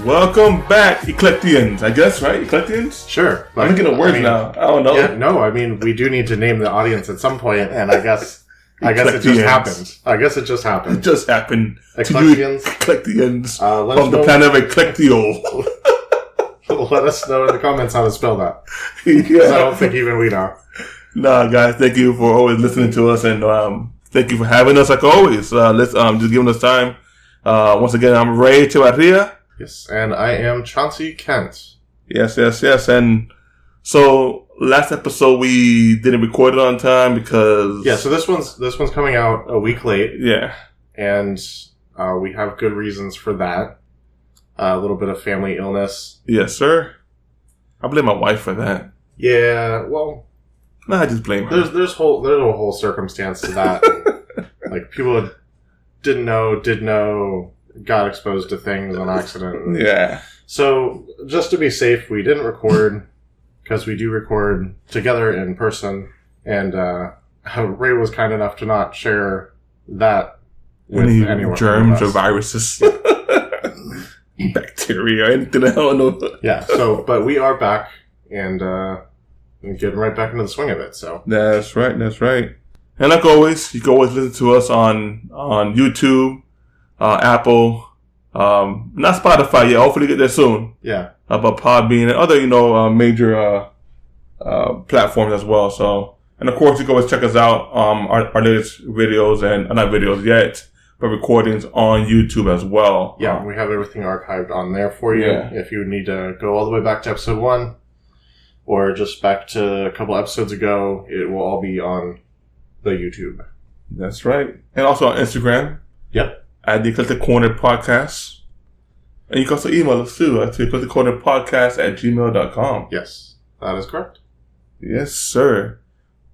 Welcome back, Eclectians. I guess, right? Eclectians? Sure. I'm thinking of words now. I don't know. Yeah, no, I mean, we do need to name the audience at some point, and I guess it just happened. It just happened. Eclectians. Eclectians. From the planet of Eclectio. Let us know in the comments how to spell that. Because I don't think even we know. Nah, guys, thank you for always listening to us, and thank you for having us like always. Let's just giving us time. Once again, I'm Ray Echevarria. Yes, and I am Chauncey Kent. Yes. And so last episode we didn't record it on time because so this one's coming out a week late. Yeah, and we have good reasons for that. A little bit of family illness. Yes, sir. I blame my wife for that. Yeah, well, no, I just blame her. There's a whole circumstance to that. Like people did know. Got exposed to things on accident. Yeah. So, just to be safe, we didn't record, because we do record together in person, and Ray was kind enough to not share that with anyone. Germs or viruses. Bacteria, anything, I don't know. Yeah, but we are back, and getting right back into the swing of it, so. That's right. And like always, you can always listen to us on YouTube, Apple, not Spotify yet. Hopefully get there soon. Yeah. But Podbean and other, major platforms as well. So, and of course, you can always check us out. Our latest videos and not videos yet, but recordings on YouTube as well. Yeah, we have everything archived on there for you. Yeah. If you need to go all the way back to episode 1, or just back to a couple episodes ago, it will all be on the YouTube. That's right, and also on Instagram. Yep. At the Eclectic Corner Podcast. And you can also email us too at eclecticcornerpodcast@gmail.com. Yes, that is correct. Yes, sir.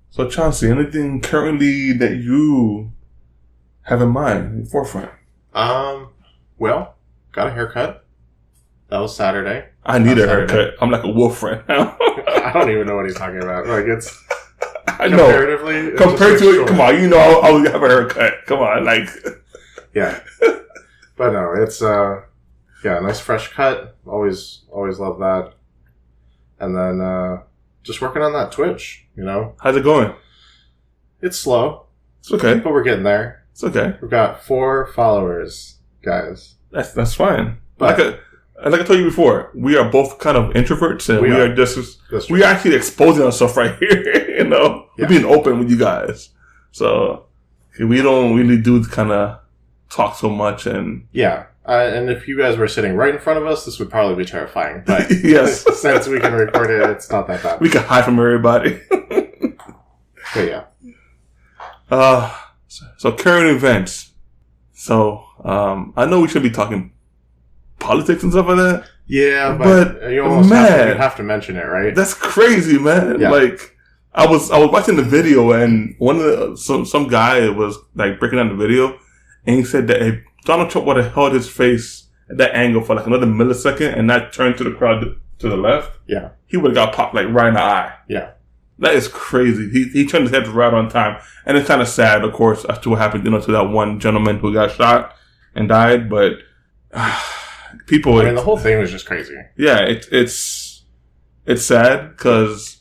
So, Chauncey, anything currently that you have in mind, in forefront? Well, got a haircut. That was Saturday. I need a haircut. I'm like a wolf right now. I don't even know what he's talking about. Like, it's... I know. Compared to it, come on, I would have a haircut. Come on, like... Yeah. But no, it's, a nice fresh cut. Always love that. And then, just working on that Twitch, How's it going? It's slow. It's okay. But we're getting there. It's okay. We've got 4 followers, guys. That's fine. But like I told you before, we are both kind of introverts, and we are actually exposing ourselves right here, Yeah. We're being open with you guys. So, we don't really do kind of talk so much, and and if you guys were sitting right in front of us, this would probably be terrifying, but yes, since we can record it, it's not that bad. We can hide from everybody. But yeah, so current events. So I know we should be talking politics and stuff like that. Yeah, but you almost have to mention it, right? That's crazy, man. Yeah. Like I was watching the video, and some guy was like breaking down the video. And he said that if Donald Trump would have held his face at that angle for like another millisecond and not turned to the crowd to the left, he would have got popped like right in the eye. Yeah. That is crazy. He turned his head right on time. And it's kind of sad, of course, as to what happened, to that one gentleman who got shot and died. But people... I mean, the whole thing was just crazy. Yeah, it's sad because...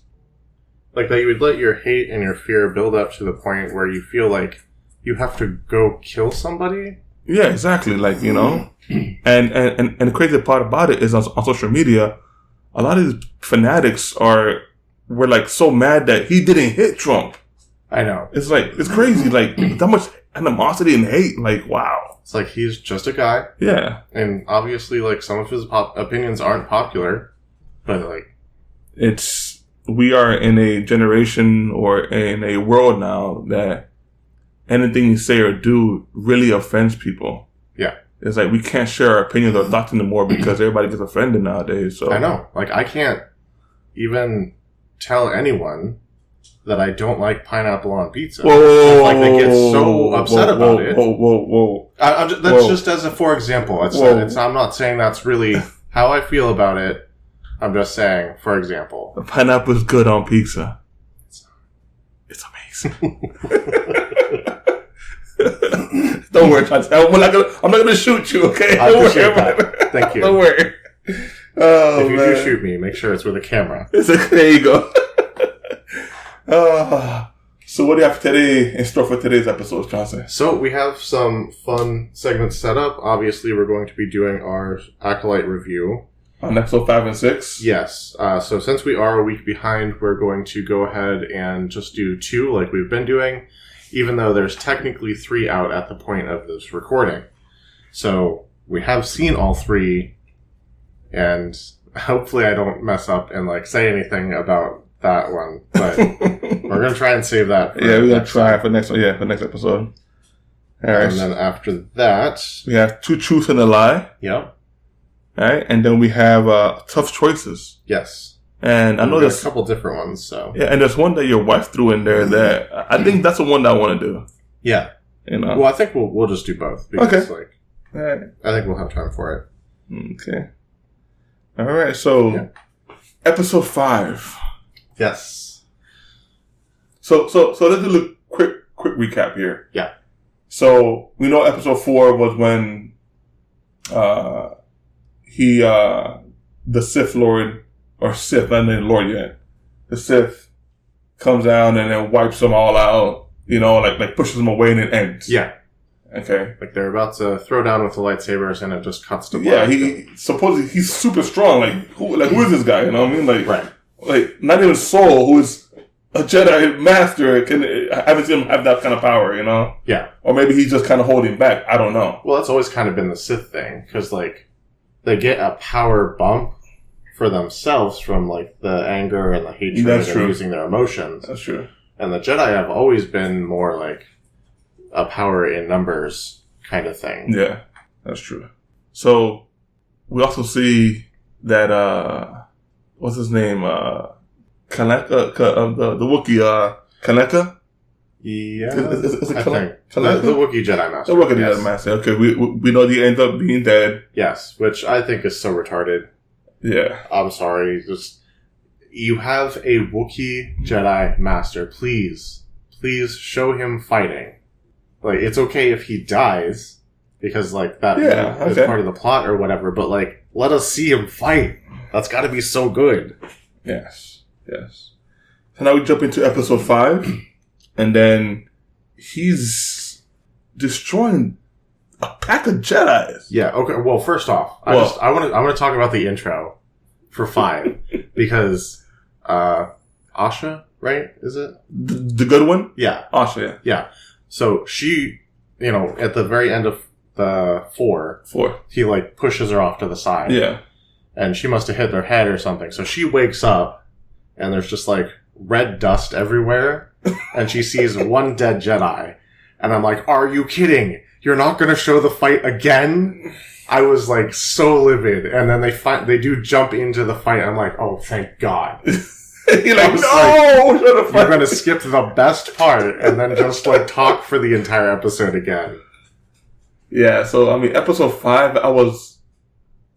Like that you would let your hate and your fear build up to the point where you feel like you have to go kill somebody? Yeah, exactly. Like, and the crazy part about it is on social media, a lot of these fanatics were like so mad that he didn't hit Trump. I know. It's like, it's crazy. Like, that much animosity and hate. Like, wow. It's like he's just a guy. Yeah. And obviously, like, some of his opinions aren't popular, but like... We are in a generation or in a world now that anything you say or do really offends people. Yeah. It's like we can't share our opinions or thoughts anymore because everybody gets offended nowadays. So I know. Like, I can't even tell anyone that I don't like pineapple on pizza. Whoa, like they get so upset about it. Whoa. That's just as a for example. I'm not saying that's really how I feel about it. I'm just saying, for example. The pineapple is good on pizza. It's amazing. Don't worry, I'm not gonna shoot you, okay? I appreciate that. Thank you. Don't worry. If you do shoot me, make sure it's with a camera. There you go. So what do you have today in store for today's episode, Johnson? So we have some fun segments set up. Obviously, we're going to be doing our Acolyte review. On episode 5 and 6? Yes. So since we are a week behind, we're going to go ahead and just do 2 like we've been doing, even though there's technically 3 out at the point of this recording. So we have seen all 3, and hopefully I don't mess up and say anything about that one, but we're going to try and save that for we're going to try for next episode. All right. And then after that, we have 2 truths and a lie. Yep. All right, and then we have tough choices. Yes. And I know there's a couple different ones. So yeah, and there's one that your wife threw in there that I think that's the one that I want to do. Yeah. Well, I think we'll just do both because all right. I think we'll have time for it. Okay. All right. So episode 5. Yes. So let's do a quick recap here. Yeah. So we know episode 4 was when the Sith Lord, or Sith, not even Lord yet. The Sith comes down and then wipes them all out, like pushes them away and it ends. Yeah. Okay. Like they're about to throw down with the lightsabers and it just cuts to black. Yeah, supposedly he's super strong. Who is this guy? You know what I mean? Right. Like, not even Saul, who is a Jedi master, I haven't seen him have that kind of power, Yeah. Or maybe he's just kind of holding back. I don't know. Well, that's always kind of been the Sith thing, because, they get a power bump for themselves from, the anger and the hatred and using their emotions. That's true. And the Jedi have always been more, a power in numbers kind of thing. Yeah, that's true. So, we also see that, what's his name? Kaneka, the Wookiee, Kaneka? Yeah. Is it Kaneka? The Wookiee Jedi Master. The Wookiee Jedi Master. Okay, we know he ends up being dead. Yes, which I think is so retarded. Yeah. I'm sorry. You have a Wookiee Jedi Master. Please show him fighting. It's okay if he dies, because, that is part of the plot or whatever, but, let us see him fight. That's gotta be so good. Yes. So now we jump into episode 5, and then he's destroying a pack of Jedis. Yeah, okay. Well, first off, I want to talk about the intro for 5, because, Asha, right? Is it? The good one? Yeah. Asha, yeah. So she, at the very end of the 4, he pushes her off to the side. Yeah. And she must have hit her head or something. So she wakes up and there's just red dust everywhere. And she sees one dead Jedi. And I'm like, are you kidding? You're not going to show the fight again? I was so livid. And then they do jump into the fight. I'm like, oh, thank God. You're no! You're going to skip the best part and then just talk for the entire episode again. Yeah, so episode 5, I was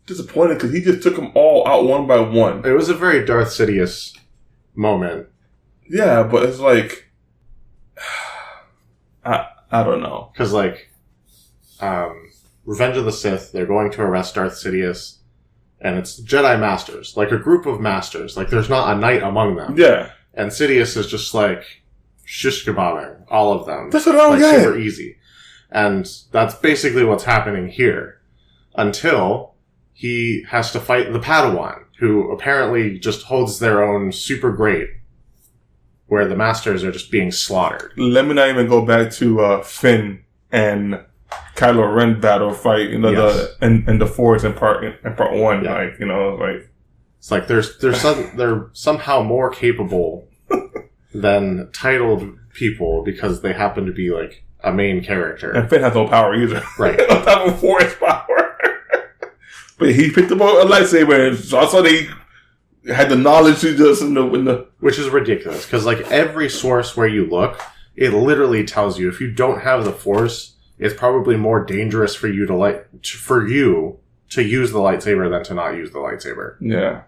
disappointed because he just took them all out one by one. It was a very Darth Sidious moment. Yeah, but it's I don't know. Because Revenge of the Sith, they're going to arrest Darth Sidious, and it's Jedi Masters, a group of Masters. There's not a knight among them. Yeah. And Sidious is just shish kebabbing all of them. That's what I don't get. Super easy. And that's basically what's happening here. Until he has to fight the Padawan, who apparently just holds their own super great, where the Masters are just being slaughtered. Let me not even go back to Finn and Kylo Ren battle fight, yes. the Force in part 1, yeah. It's they're somehow more capable than titled people because they happen to be a main character. And Finn has no power either. Right. He doesn't have a Force power. But he picked up a lightsaber and all of a sudden had the knowledge to just in the which is ridiculous because like every source where you look, it literally tells you if you don't have the Force, it's probably more dangerous for you to use the lightsaber than to not use the lightsaber. Yeah,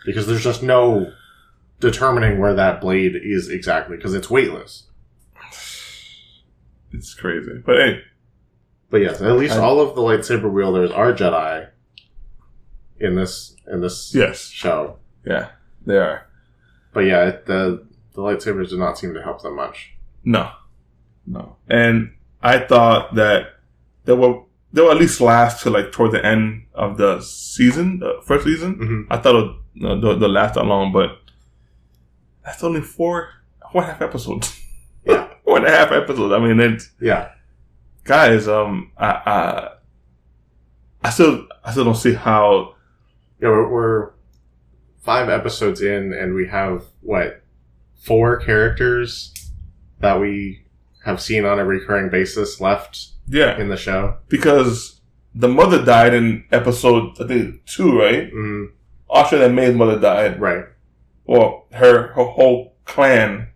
because there's just no determining where that blade is exactly because it's weightless. It's crazy, but hey. But yes, at least all of the lightsaber wielders are Jedi in this show. Yeah, they are. But yeah, the lightsabers do not seem to help them much. No. And I thought that they will at least last to like toward the end of the season, the first season. Mm-hmm. I thought they'll last that long, but that's only 4.5 episodes. Yeah, 4.5 episodes. I mean, it's guys. I still don't see how. Yeah, we're 5 episodes in, and we have 4 characters that we have seen on a recurring basis left. Yeah, in the show because the mother died in episode I think 2, right? Mm. Asha and May's mother died, right? Well, her whole clan.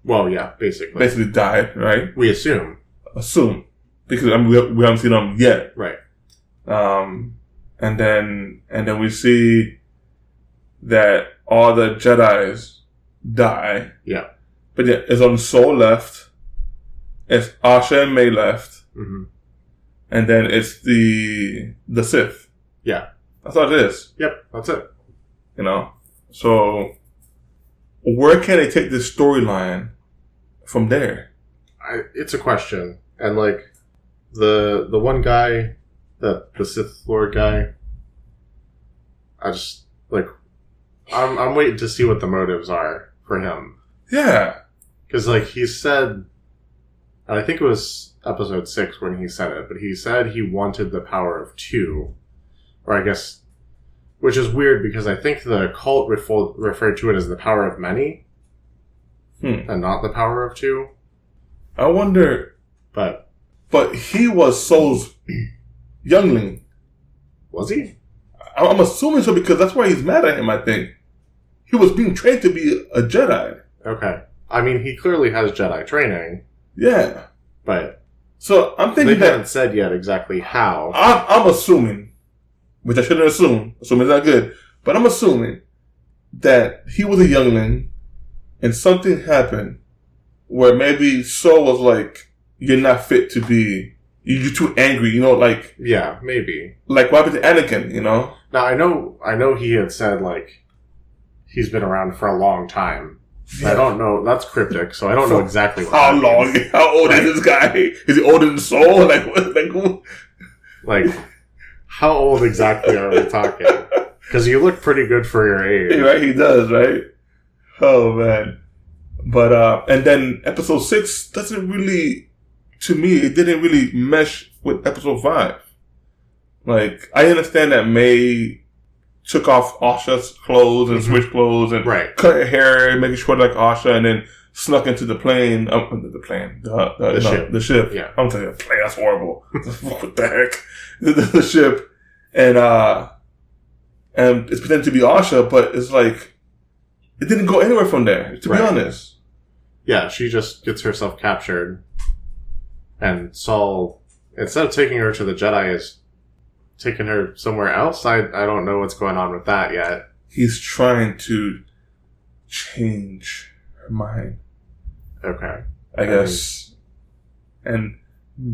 Well, yeah, basically died, right? We assume because I mean, we haven't seen them yet, right? And then we see that all the Jedis die. Yeah, but yeah, it's only Soul left. It's Asha and May left, and then it's the Sith. Yeah, that's all it is. Yep, that's it. You know, so where can they take this storyline from there? It's a question, and like the one guy, the Sith Lord guy, I just like I'm waiting to see what the motives are for him. Yeah, because like he said, and I think it was episode 6 when he said it, but he said he wanted the power of 2, or I guess, which is weird because I think the cult referred to it as the power of many, and not the power of 2. I wonder, but he was Soul's youngling. Was he? I'm assuming so because that's why he's mad at him. I think he was being trained to be a Jedi. Okay, I mean he clearly has Jedi training. Yeah, but so I'm thinking they haven't said yet exactly how. I'm assuming, which I shouldn't assume. Assuming is not good, but I'm assuming that he was a youngling, and something happened where maybe Soul was like, "You're not fit to be. You're too angry." You know, like yeah, maybe like what happened to Anakin. You know. Now I know he had said like he's been around for a long time. Yeah. I don't know. That's cryptic, so I don't know exactly what how long. How old is this guy? Is he older than Soul? Like what? Like who? Like how old exactly are we talking? Because you look pretty good for your age, right? He does, right? Oh man. But and then episode 6 doesn't really, to me, it didn't really mesh with episode 5. Like I understand that May took off Asha's clothes and switched clothes and cut her hair, making sure like Asha, and then snuck into the plane, the ship. Yeah, I'm telling you, plane. That's horrible. What the heck? The ship, and it's pretending to be Asha, but it's like it didn't go anywhere from there. To be honest. Yeah, she just gets herself captured, and Saul, instead of taking her to the Jedi, is taking her somewhere else. I don't know what's going on with that yet. He's trying to change her mind. Okay. I guess. And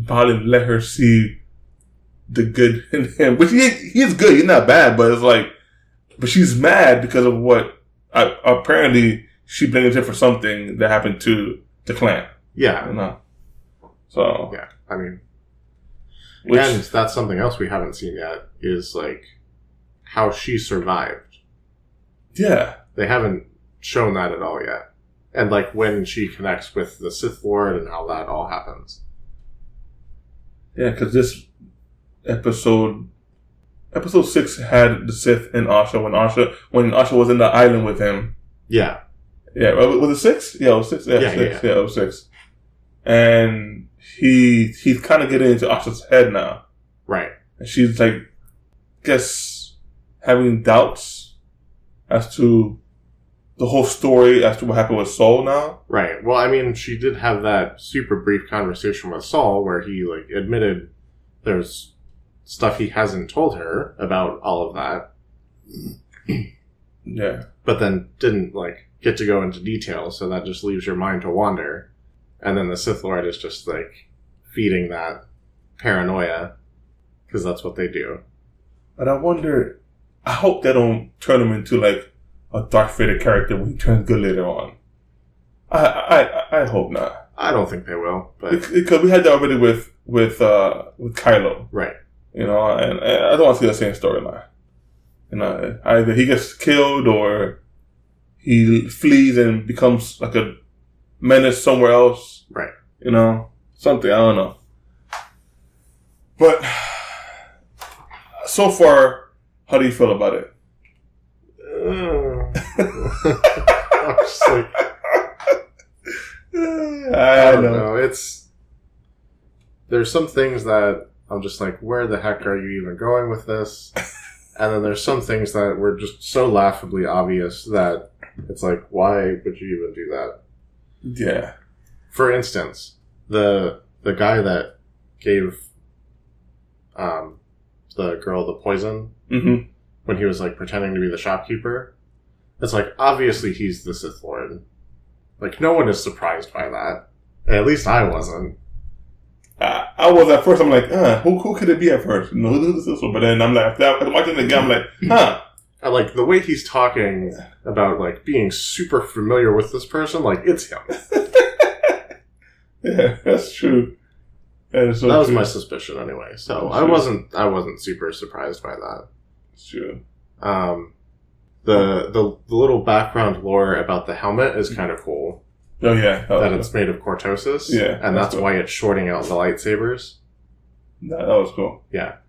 probably let her see the good in him. Which he is good. He's not bad, but it's like, but she's mad because of what apparently she blames him for something that happened to the clan. Yeah. You know? So. Yeah. I mean, and that's something else we haven't seen yet, is like how she survived. Yeah. They haven't shown that at all yet. And like when she connects with the Sith Lord and how that all happens. Yeah, because this episode 6 had the Sith and Asha when Asha was in the island with him. Yeah. Yeah, was it 6? Yeah, it was 6. Yeah, yeah, 6. Yeah, it was 6. And he's kind of getting into Asha's head now. Right. And she's like, having doubts as to the whole story as to what happened with Saul now. Right. Well, I mean, she did have that super brief conversation with Saul where he, like, admitted there's stuff he hasn't told her about all of that. Yeah. But then didn't, like, get to go into detail, so that just leaves your mind to wander. And then the Sith Lord is just, like, feeding that paranoia, because that's what they do. But I wonder, I hope they don't turn him into, like, a Darth Vader character when he turns good later on. I hope not. I don't think they will, but because we had that already with Kylo, right? You know, and I don't want to see the same storyline. You know, either he gets killed or he flees and becomes like a menace somewhere else, right? You know, something, I don't know. But so far, how do you feel about it? I'm just like, I don't know. There's some things that I'm just like, where the heck are you even going with this? And then there's some things that were just so laughably obvious that it's like, why would you even do that? Yeah. For instance, the guy that gave the girl the poison, mm-hmm. when he was like pretending to be the shopkeeper, it's like, obviously he's the Sith Lord. Like, no one is surprised by that. At least I wasn't. I was at first. I'm like, who could it be at first? No, who's this one? But then I'm like, after watching the game, I'm like, I like the way he's talking about like being super familiar with this person. Like, it's him. Yeah, that's true. That was my suspicion anyway. So I wasn't super surprised by that. It's true. The little background lore about the helmet is kind of cool. Oh yeah, that it's made of cortosis. Yeah, and that's cool. why it's shorting out the lightsabers. That was cool. Yeah,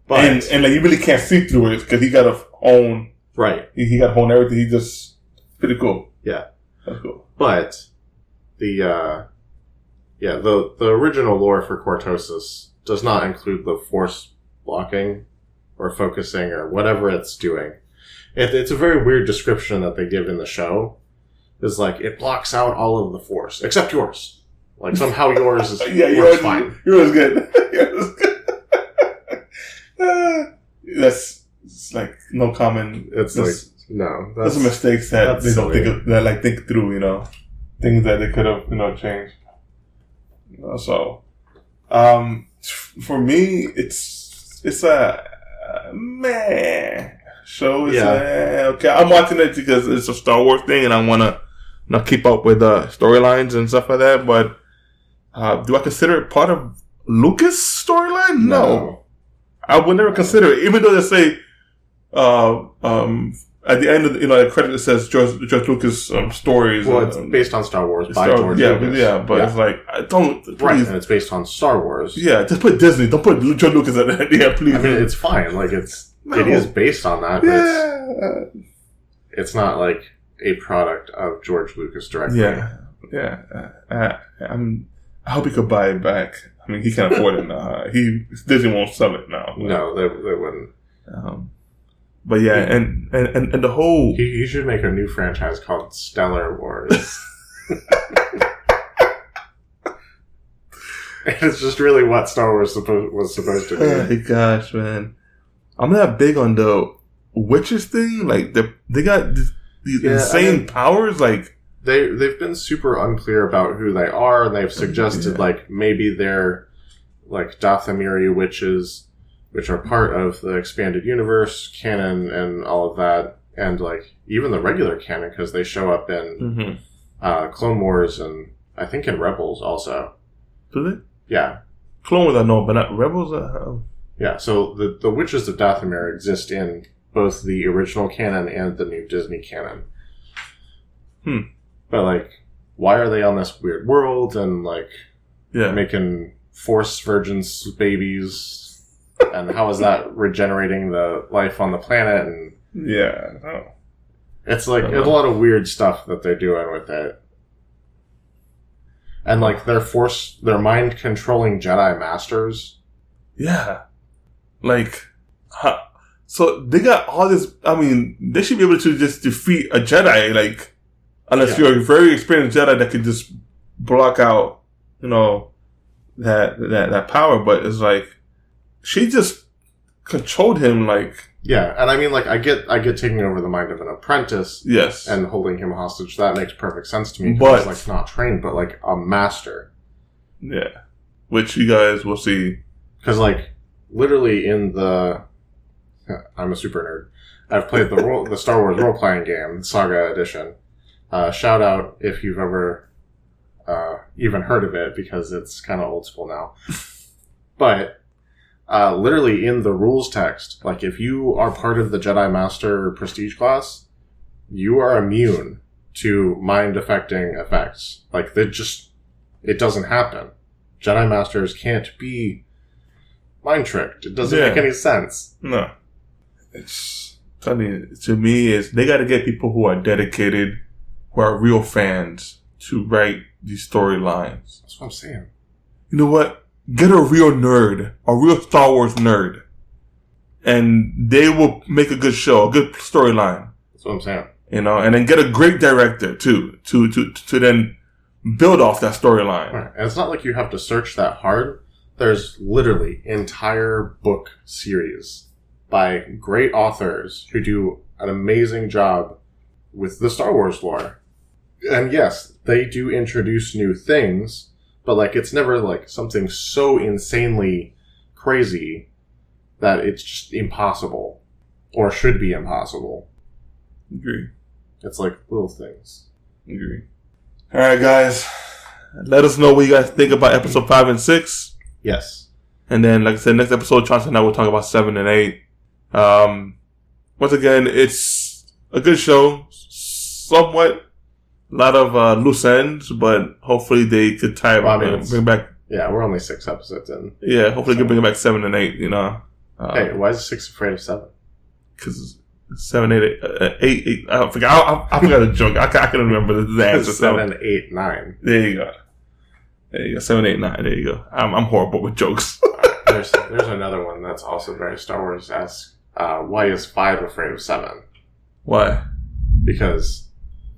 but and like you really can't see through it because he got to own right. He got to own everything. He just pretty cool. Yeah, that's cool. But the original lore for cortosis does not include the force blocking or focusing or whatever it's doing. It's a very weird description that they give in the show. It's like, it blocks out all of the force, except yours. Like, somehow yours is yours fine. Yours is good. Yours is good. That's like no common. It's like, no. That's mistakes that they don't think through, you know. Things that they could have, you know, changed. You know, so, for me, it's a meh show. It's okay. I'm watching it because it's a Star Wars thing, and I want to keep up with storylines and stuff like that. But do I consider it part of Lucas' storyline? No, I would never consider it. Even though they say at the end of the credit it says George Lucas stories. Well, it's based on Star Wars by George Lucas. But it's like, I don't. Please. Right, and it's based on Star Wars. Yeah, just put Disney. Don't put George Lucas in it. Yeah, please. I mean, it's fine. Like, it is based on that. But it's not like a product of George Lucas directly. I hope he could buy it back. I mean, he can't afford it now. Disney won't sell it now. No, they wouldn't. But yeah, and the whole... He should make a new franchise called Stellar Wars. It's just really what Star Wars was supposed to be. Oh my gosh, man. I'm not big on the witches thing. Like, they got these insane powers. Like, they've been super unclear about who they are, and they've suggested like maybe they're like Dathomiri witches, which are part of the expanded universe canon and all of that, and like even the regular canon because they show up in Clone Wars and I think in Rebels also. Do they? Yeah, Clone Wars I know, but not Rebels. Yeah, so the witches of Dathomir exist in both the original canon and the new Disney canon. But like, why are they on this weird world and like making Force virgins babies? And how is that regenerating the life on the planet? And it's like there's a lot of weird stuff that they're doing with it. And like they're mind controlling Jedi masters. Yeah, like So they got all this. I mean, they should be able to just defeat a Jedi, like, unless you're a very experienced Jedi that could just block out, that power. But it's like she just controlled him, like. Yeah, and I mean, like, I get taking over the mind of an apprentice. Yes. And holding him hostage. That makes perfect sense to me. But he's, like, not trained, but, like, a master. Yeah. Which you guys will see. Because, like, literally in the... I'm a super nerd. I've played the Star Wars role-playing game, Saga Edition. Shout out if you've ever even heard of it, because it's kind of old school now. But... literally in the rules text, like if you are part of the Jedi Master prestige class, you are immune to mind affecting effects. Like it doesn't happen. Jedi Masters can't be mind tricked. It doesn't make any sense. No. It's funny to me is they got to get people who are dedicated, who are real fans to write these storylines. That's what I'm saying. You know what? Get a real nerd, a real Star Wars nerd, and they will make a good show, a good storyline. That's what I'm saying. And then get a great director too, to then build off that storyline. Right. And it's not like you have to search that hard. There's literally entire book series by great authors who do an amazing job with the Star Wars lore. And yes, they do introduce new things. But, like, it's never, like, something so insanely crazy that it's just impossible. Or should be impossible. Agree. It's, like, little things. Agree. Alright, guys. Let us know what you guys think about episode 5 and 6. Yes. And then, like I said, next episode, Chauncey and I will talk about 7 and 8. Once again, it's a good show. Somewhat. A lot of loose ends, but hopefully they could tie bring back. Yeah, we're only 6 episodes in. Yeah, hopefully they can bring back 7 and 8. Hey, why is 6 afraid of 7? Because 7, 8. I forgot. I forgot a joke. I can remember the answer. 7, 8, 9. There you go. 7, 8, 9. There you go. I'm horrible with jokes. There's another one that's also very Star Wars-esque. Why is 5 afraid of 7? Why? Because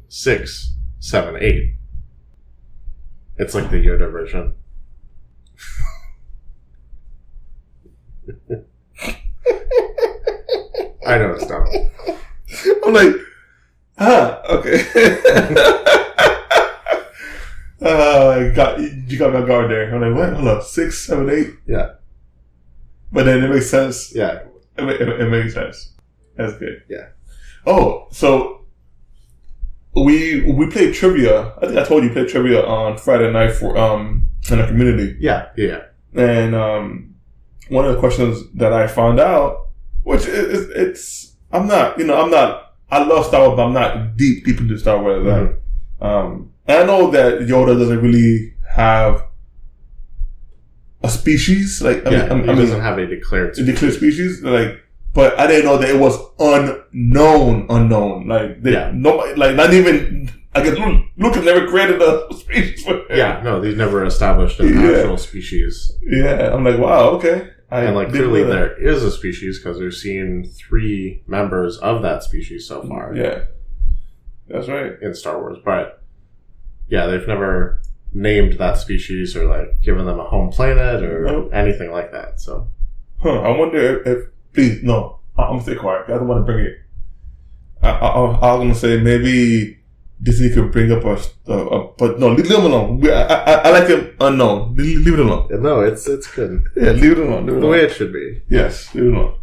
6, 7, 8. It's like the Yoda version. I know it's dumb. I'm like, okay. You got my guard there. I'm like, what? Hold up, 6, 7, 8. Yeah. But then it makes sense. Yeah. It makes sense. That's good. Yeah. Oh, so we played trivia. I think I told you played trivia on Friday night for in the community. Yeah. And one of the questions that I found out, which I love Star Wars, but I'm not deep into Star Wars. Mm-hmm. And I know that Yoda doesn't really have a species. Like, he doesn't have a declared species. Like, but I didn't know that it was unknown. Like, nobody, like, not even, I guess Lucas never created a species for him. Yeah, no, they've never established an actual species. Yeah, I'm like, wow, okay. And, like, clearly there is a species because we've seen 3 members of that species so far. Yeah. That's right. In Star Wars. But, yeah, they've never named that species or, like, given them a home planet or anything like that, so. I wonder if please, no. I'm gonna stay quiet. I don't want to bring it. I'm gonna say maybe Disney could bring up but no, leave him alone. I like him unknown. Leave it alone. No, it's good. Yeah, leave it alone. The way it should be. Yes, leave it alone.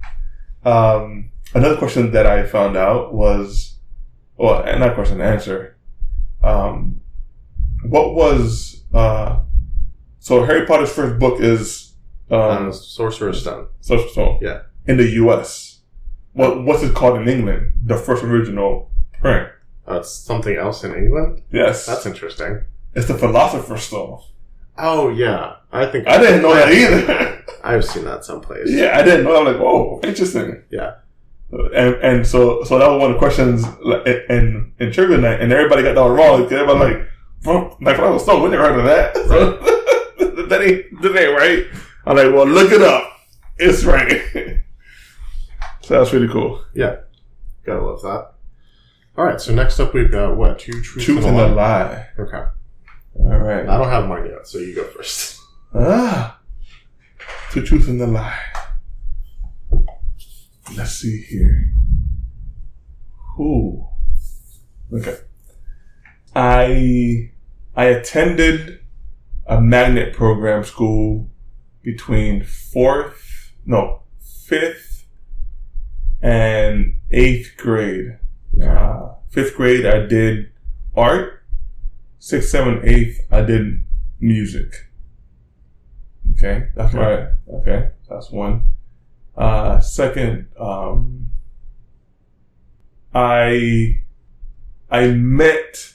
Another question that I found out was, well, not question, answer. What was so Harry Potter's first book is Sorcerer's Stone. Sorcerer's Stone. Yeah. In the U.S. What's it called in England? The first original print. It's something else in England? Yes. That's interesting. It's the Philosopher's Stone. Oh, yeah. I didn't know that either. I've seen that someplace. Yeah, I didn't know. I'm like, whoa, interesting. Yeah. And so that was one of the questions in trivia night, and everybody got that one wrong. Everybody like Philosopher's Stone, we never heard of that. So that ain't right. I'm like, well, look it up. It's right. So that's really cool. Yeah. Gotta love that. All right, so next up we've got what? Two Truths Truth and a Lie. Okay. All right. I don't have mine yet, so you go first. Two Truths and a Lie. Let's see here. Ooh. Okay. I attended a magnet program school between 5th and 8th grade. 5th grade, I did art. 6th, 7th, 8th, I did music. Okay, that's right. Okay, that's one. Second, I met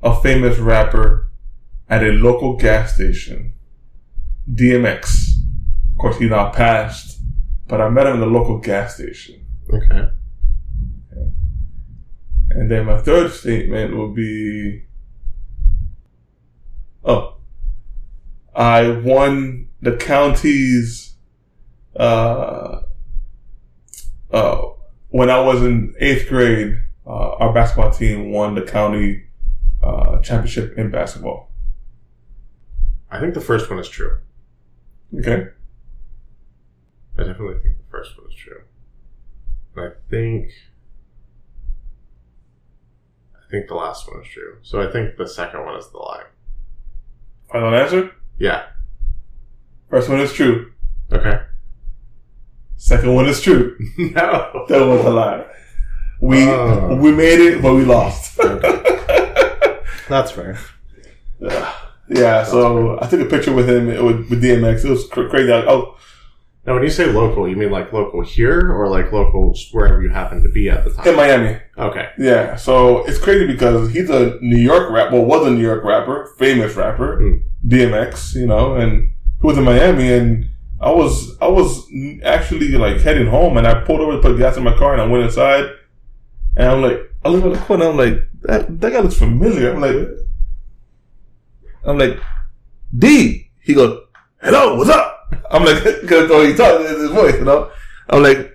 a famous rapper at a local gas station, DMX. Of course, he now passed, but I met him in the local gas station. Okay. And then my third statement will be, I won the county's, when I was in 8th grade, our basketball team won the county championship in basketball. I think the first one is true. Okay. I definitely think the first one is true. And I think the last one is true. So I think the second one is the lie. Final answer? Yeah. First one is true. Okay. Second one is true. No. That was a lie. We made it, but we lost. Okay. That's fair. Yeah, so I took a picture with him with DMX. It was crazy. Now, when you say local, you mean like local here or like local just wherever you happen to be at the time? In Miami. Okay. Yeah, so it's crazy because he's a New York rapper, was a New York rapper, famous rapper, DMX, and he was in Miami, and I was actually like heading home, and I pulled over to put gas in my car, and I went inside, and I'm like, I look at the corner, I'm like, that guy looks familiar. I'm like, D. He goes, hello, what's up? I'm like, because he talks in his voice, I'm like,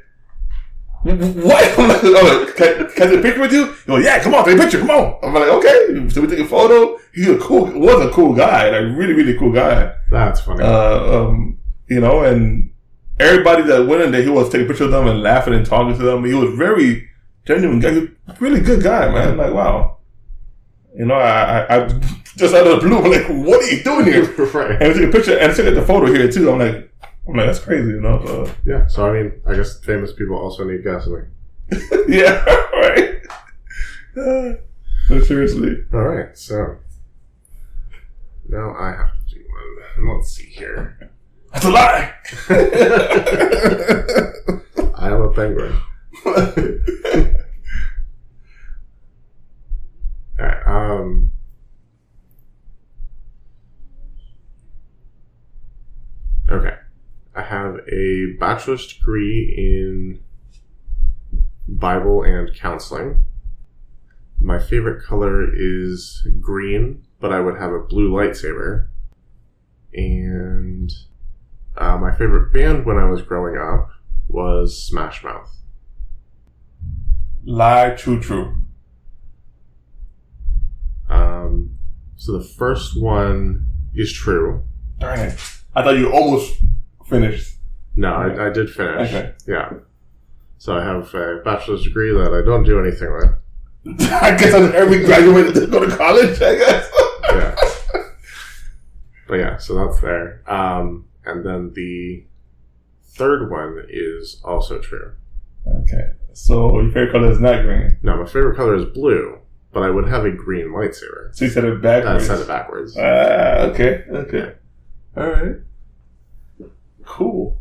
what? I'm like, can I take a picture with you? He goes, yeah, come on, take a picture, come on. I'm like, okay. So we took a photo. He was a cool guy, like really, really cool guy. That's funny. And everybody that went in there, he was taking pictures of them and laughing and talking to them. He was very genuine guy, really good guy, man. Like, wow. I just out of the blue, I'm like, what are you doing here? Right. And we took a picture and took the photo here too. I'm like, that's crazy, So. Yeah. So I mean, I guess famous people also need gasoline. Yeah. Right. But seriously. All right. So now I have to do one. Let's see here. That's a lie. I am a penguin. Alright, okay. I have a bachelor's degree in Bible and counseling. My favorite color is green, but I would have a blue lightsaber. And my favorite band when I was growing up was Smash Mouth. Lie, true. So the first one is true. Darn it. I thought you almost finished. No, I did finish. Okay. Yeah. So I have a bachelor's degree that I don't do anything with. I guess every graduated to go to college, I guess. Yeah. But yeah, so that's there. And then the third one is also true. Okay. So your favorite color is not green. No, my favorite color is blue, but I would have a green lightsaber. So you said it backwards? I said it backwards. Okay. Yeah. All right. Cool.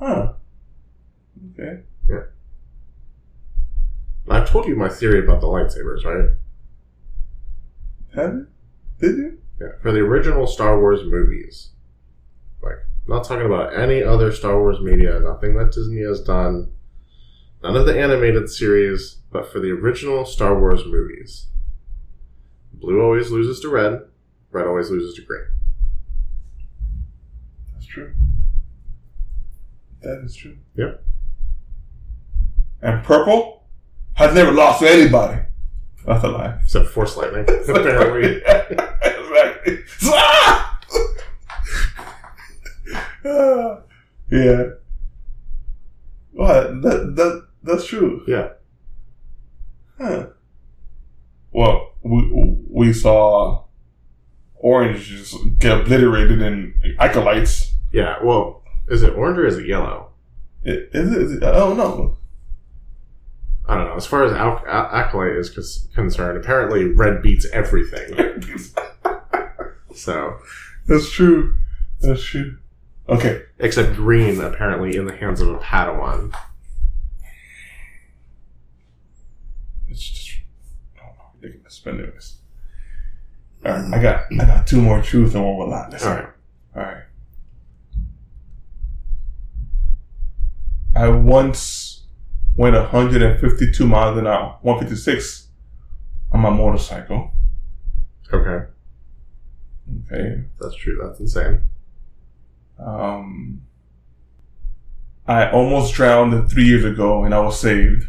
Okay. Yeah. I've told you my theory about the lightsabers, right? Have you? Did you? Yeah. For the original Star Wars movies. Like, I'm not talking about any other Star Wars media, nothing that Disney has done. None of the animated series, but for the original Star Wars movies. Blue always loses to red, red always loses to green. That's true. That is true. Yep. And purple has never lost to anybody. That's a lie. Except Force Lightning, apparently. Exactly. Yeah. Well, that's true. Yeah. Huh. Well, we saw orange just get obliterated in Acolytes. Yeah. Well, is it orange or is it yellow? Is it? I don't know. I don't know. As far as Acolyte is concerned, apparently red beats everything. So that's true. That's true. Okay. Except green, apparently, in the hands of a Padawan. It's just ridiculous. But anyways. Alright, I got two more truths and one more lie. Alright. I once went 152 miles an hour, 156 on my motorcycle. Okay. That's true. That's insane. I almost drowned 3 years ago and I was saved.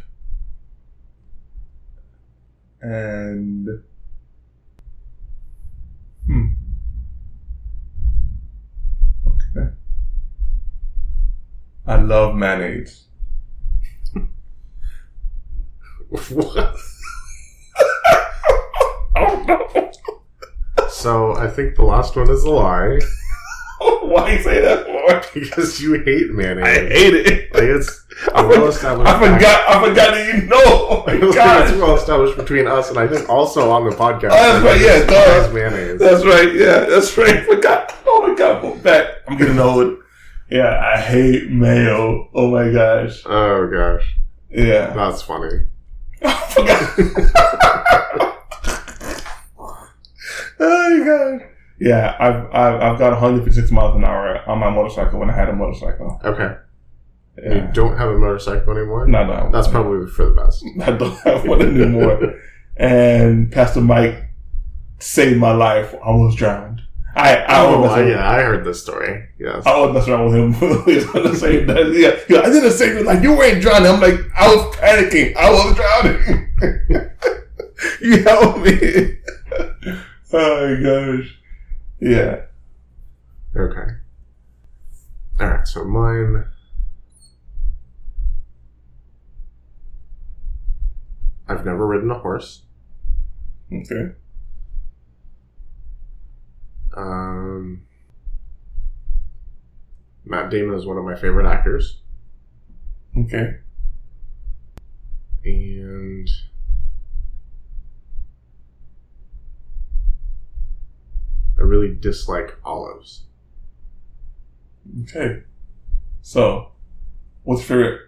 And okay. I love mayonnaise. What? Oh no. So I think the last one is a lie. Why you say that for? Because you hate mayonnaise. I hate it. Like it's well established. I forgot that you know. It's well established between us and I think also on the podcast. Oh, that's right. Yeah, mayonnaise. That's right. Yeah, that's right. Forgot. Oh my god, I'm back. I'm getting old. Yeah, I hate mayo. Oh my gosh. Oh gosh. Yeah, that's funny. I forgot. Oh my god. Yeah, I've got 156 miles an hour on my motorcycle when I had a motorcycle. Okay. Yeah. You don't have a motorcycle anymore? No. That's probably for the best. I don't have one anymore. And Pastor Mike saved my life. I almost drowned. I heard this story. Yes. I was messing around with him. He's gonna say that. Yeah, I didn't say like you weren't drowning. I'm like, I was panicking. I was drowning. You helped me. Oh my gosh. Yeah. Okay. Alright, so mine. I've never ridden a horse. Okay. Matt Damon is one of my favorite actors. Okay. And I really dislike olives. Okay. So, what's your favorite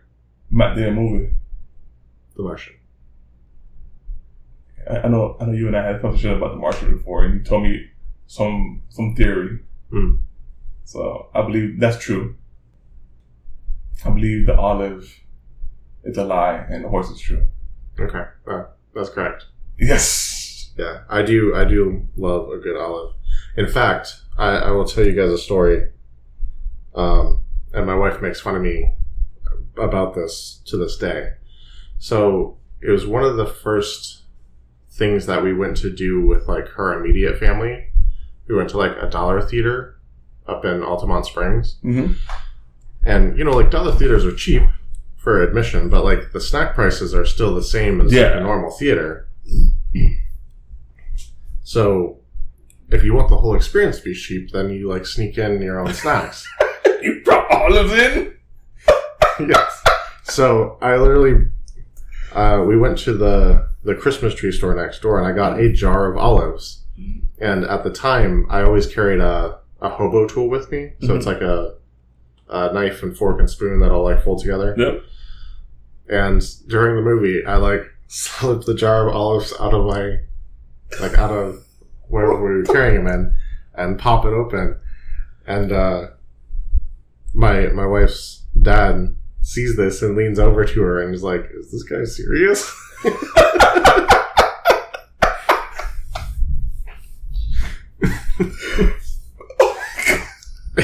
Matt Damon movie? The Martian. I know you and I had a conversation about The Martian before, and you told me some theory. So I believe that's true. I believe the olive is a lie and the horse is true. Okay, that's correct. Yes. Yeah, I do love a good olive. In fact, I will tell you guys a story. And my wife makes fun of me about this to this day. So it was one of the first things that we went to do with like her immediate family. We went to like a dollar theater up in Altamont Springs. Mm-hmm. And, like dollar theaters are cheap for admission, but like the snack prices are still the same as like a normal theater. So if you want the whole experience to be cheap, then you like sneak in your own snacks. You brought olives in? Yes. So I literally, we went to the Christmas tree store next door and I got a jar of olives. And at the time, I always carried a hobo tool with me. So it's like a knife and fork and spoon that I'll like fold together. Yep. And during the movie, I like slipped the jar of olives out of where we were carrying them in and pop it open. And my wife's dad sees this and leans over to her and is like, "Is this guy serious?"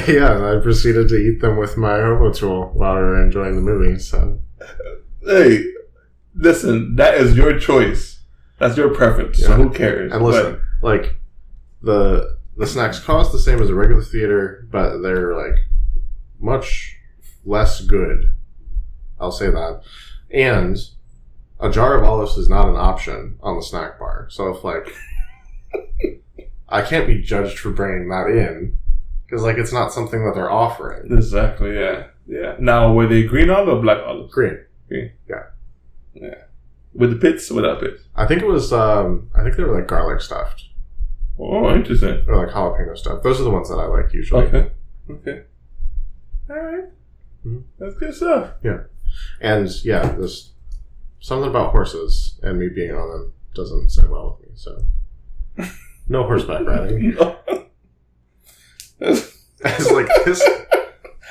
Yeah, and I proceeded to eat them with my hobo tool while we were enjoying the movie, so. Hey, listen, that is your choice. That's your preference, so who cares? And listen, like, the snacks cost the same as a regular theater, but they're, like, much less good. I'll say that. And a jar of olives is not an option on the snack bar. So if, like, I can't be judged for bringing that in, because, like, it's not something that they're offering. Exactly, yeah. Yeah. Now, were they green olive or black olive? Green. Green. Yeah. Yeah. With the pits or without pits? I think it was, I think they were, like, garlic stuffed. Oh, interesting. Or, like, jalapeno stuffed. Those are the ones that I like usually. Okay. Alright. Mm-hmm. That's good stuff. Yeah. And, yeah, there's something about horses and me being on them doesn't sit well with me, so. No horseback riding. It's like this.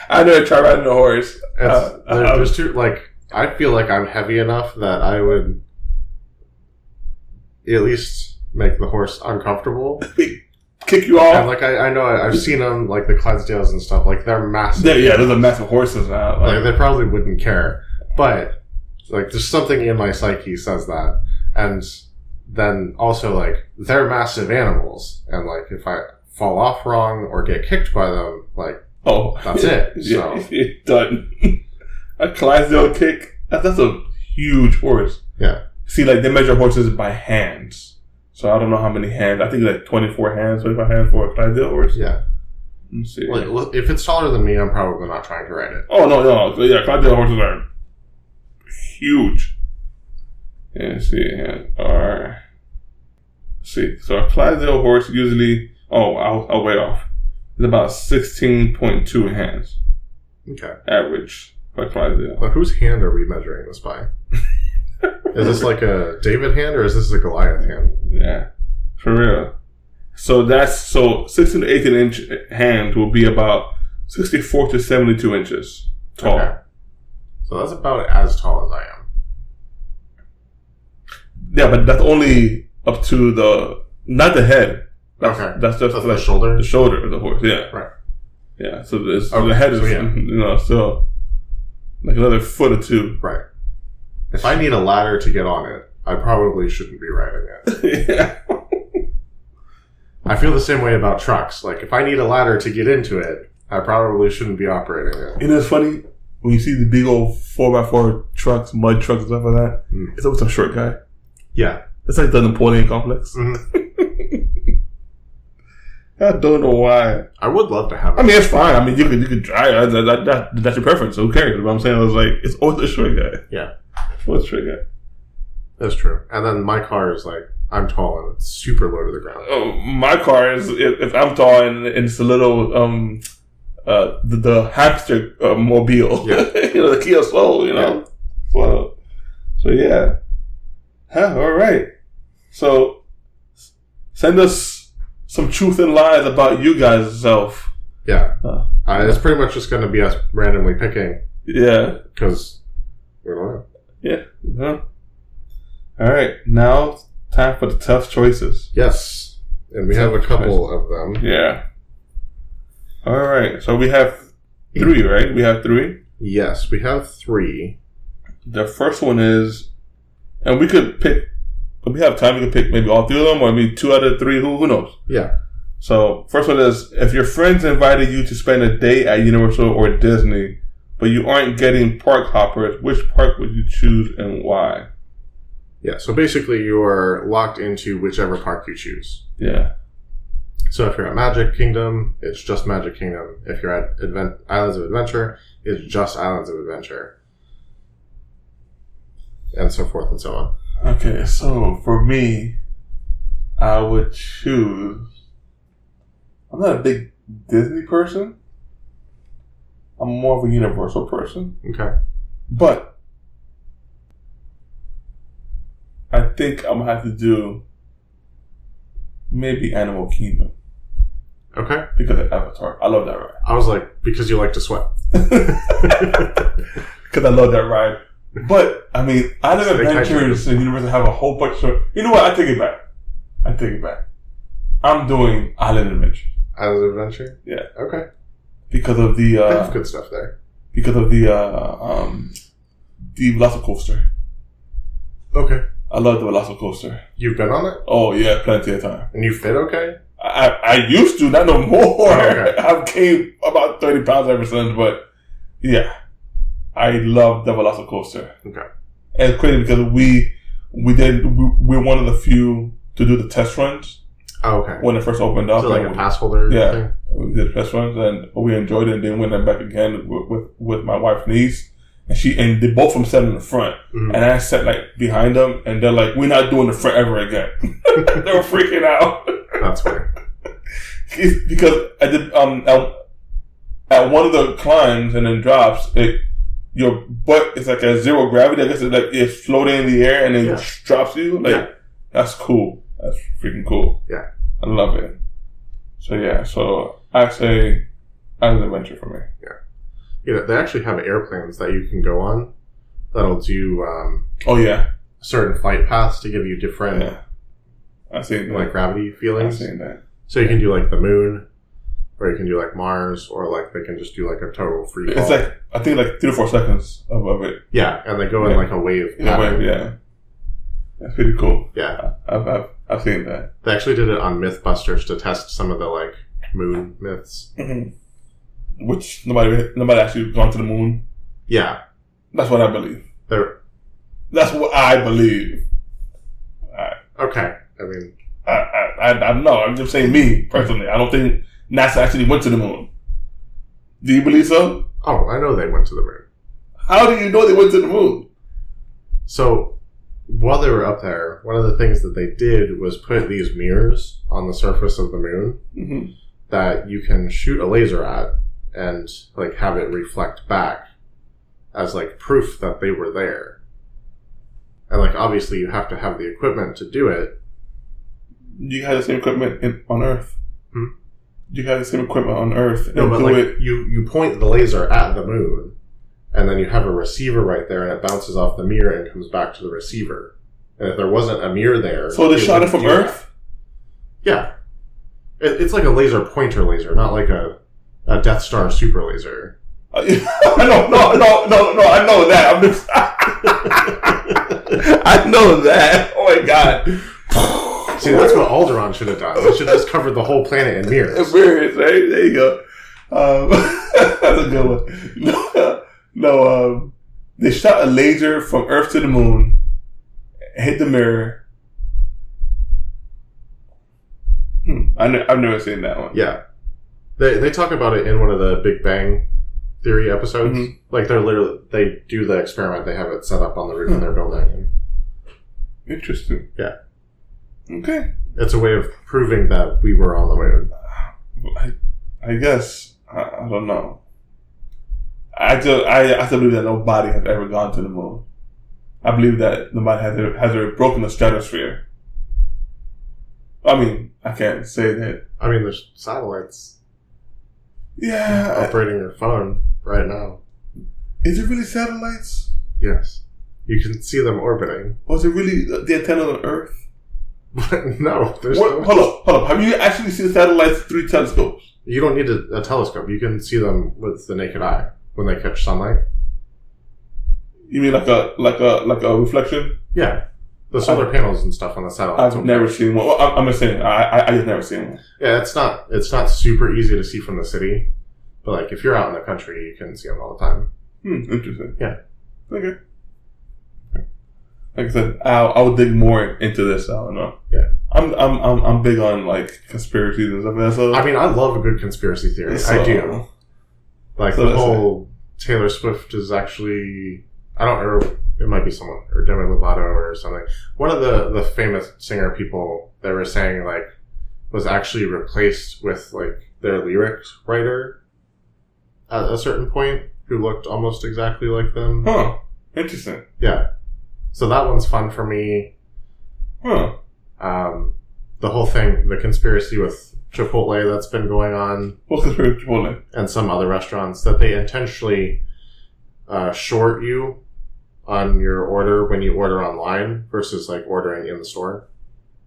I never tried riding a horse. There's two, like, I feel like I'm heavy enough that I would at least make the horse uncomfortable. Kick you off. And, like, I know I've seen them, like the Clydesdales and stuff. Like, they're massive. Yeah, those are massive horses now. Like, they probably wouldn't care, but like, there's something in my psyche says that, and then also, like, they're massive animals, and, like, if I fall off wrong or get kicked by them, like, that's it. So it's done. A Clydesdale kick. That's a huge horse. Yeah. See, like, they measure horses by hands. So I don't know how many hands. I think like 24 hands, 25 hands for a Clydesdale horse. Yeah. Let's see. Like, if it's taller than me, I'm probably not trying to ride it. Oh, no. So, yeah, Clydesdale horses are huge. And let's see. Let's see. So a Clydesdale horse usually... Oh, I'll way off. It's about 16.2 hands. Okay. Average for Clydesdale. But whose hand are we measuring this by? Is this like a David hand or is this a Goliath hand? Yeah, for real. So 16 to 18 inch hand will be about 64 to 72 inches tall. Okay. So that's about as tall as I am. Yeah, but that's only up to not the head. That's just the shoulder? The shoulder of the horse, yeah. Right. Yeah, so the head is, still like another foot or two. Right. If I need a ladder to get on it, I probably shouldn't be riding it. Yeah. I feel the same way about trucks. Like, if I need a ladder to get into it, I probably shouldn't be operating it. You know, it's funny when you see the big old 4x4 trucks, mud trucks and stuff like that. It's always a short guy. Yeah. It's like the Napoleon complex. Mm-hmm. I don't know why. I would love to have it. I mean, it's fine. I mean, you could drive. That's your preference. Who cares? But I'm saying, I was like, it's always a short guy. Yeah. What's short guy? That's true. And then my car is like, I'm tall and it's super low to the ground. Oh, my car is, if I'm tall and it's a little, the hamster mobile. Yeah. The Kia Soul, Yeah. So yeah. All right. So send us some truth and lies about you guys' self. Yeah. It's pretty much just going to be us randomly picking. Yeah. Because we don't know. Yeah. All right. Now, time for the tough choices. Yes. And we have a couple of them. Yeah. All right. So we have 3, right? We have 3? Yes, we have 3. The first one is, and we could pick, if we have time, we could pick maybe all 3 of them, or maybe 2 out of 3. Who knows? Yeah. So, first one is, if your friends invited you to spend a day at Universal or Disney, but you aren't getting park hoppers, which park would you choose and why? Yeah, so basically you are locked into whichever park you choose. Yeah. So if you're at Magic Kingdom, it's just Magic Kingdom. If you're at Islands of Adventure, it's just Islands of Adventure. And so forth and so on. Okay, so for me, I would choose... I'm not a big Disney person. I'm more of a Universal person. Okay. But I think I'm going to have to do maybe Animal Kingdom. Okay. Because of Avatar. I love that ride. I was like, because you like to sweat. Because I love that ride. But, I mean, Island of Adventures and Universal have a whole bunch of... You know what? I take it back. I'm doing Island Adventure. Island Adventure? Yeah. Okay. because of the they have good stuff there. Because of the Velocicoaster. Okay. I love the Velocicoaster. You've been on it? Oh yeah, plenty of time. And you fit okay? I used to, not no more. Oh, okay. I've gained about 30 pounds ever since, but yeah, I love the Velocicoaster. Okay. And it's crazy because we're one of the few to do the test runs. Oh, okay. When it first opened up. So like a pass holder thing? We did test runs and we enjoyed it, and then went back again with my wife's niece. And they both of them sat in the front. Mm-hmm. And I sat like behind them, and they're like, we're not doing the front ever again. They were freaking out. That's funny. Because I did, at one of the climbs and then drops, your butt is like a zero gravity. I guess it's floating in the air and then drops you. That's cool. That's freaking cool. Yeah. I love it. So I say that's an adventure for me. Yeah. They actually have airplanes that you can go on that'll do certain flight paths to give you different I've seen like gravity feelings. I've seen that. So you can do like the moon, or you can do like Mars, or like they can just do like a total free fall. It's like, I think like 3 to 4 seconds of it. Yeah, and they go in like a wave pattern. Yeah. That's pretty cool. Yeah. I've seen that. They actually did it on Mythbusters to test some of the like moon myths. Mm-hmm. Which nobody actually gone to the moon. Yeah. That's what I believe. That's what I believe. Okay. I mean, I know. I'm just saying me, personally. I don't think NASA actually went to the moon. Do you believe so? Oh, I know they went to the moon. How do you know they went to the moon? So, while they were up there, one of the things that they did was put these mirrors on the surface of the moon that you can shoot a laser at and like have it reflect back as like proof that they were there. And like obviously you have to have the equipment to do it. You have the same equipment on Earth. You have the same equipment on Earth. No, but like you point the laser at the moon, and then you have a receiver right there, and it bounces off the mirror and comes back to the receiver. And if there wasn't a mirror there, so they shot it from Earth. Yeah, it's like a laser pointer laser, not like a Death Star super laser. No, I know that. I'm just. I know that. Oh my god. See, that's what Alderaan should have done. They should have just covered the whole planet in mirrors. Mirrors, right? There you go. That's a good one. They shot a laser from Earth to the moon, hit the mirror. I've never seen that one. Yeah. They talk about it in one of the Big Bang Theory episodes. Like they do the experiment. They have it set up on the roof of their building. Interesting. Yeah. Okay. It's a way of proving that we were on the moon. I guess. I don't know. I still believe that nobody has ever gone to the moon. I believe that nobody has ever broken the stratosphere. I mean, I can't say that. I mean, there's satellites. Yeah. Operating your phone right now. Is it really satellites? Yes. You can see them orbiting. Was it really the antenna on Earth? No. Hold up. Have you actually seen satellites through telescopes? You don't need a telescope. You can see them with the naked eye when they catch sunlight. You mean like a reflection? Yeah. The solar panels and stuff on the satellites. I've never seen one. Well, I'm just saying, I just never seen one. Yeah, it's not super easy to see from the city, but like if you're out in the country, you can see them all the time. Interesting. Yeah. Okay. Like I said, I'll dig more into this. I don't know. Yeah. I'm big on like conspiracies and stuff like that. So I mean, I love a good conspiracy theory. I do. Like the whole Taylor Swift is actually, I don't know. It might be someone, or Demi Lovato or something. One of the famous singer people they were saying like was actually replaced with like their lyrics writer at a certain point who looked almost exactly like them. Huh. Interesting. Yeah. So that one's fun for me. Huh. The whole thing, the conspiracy with Chipotle that's been going on. What's conspiracy with Chipotle? And some other restaurants that they intentionally short you on your order when you order online versus like ordering in the store.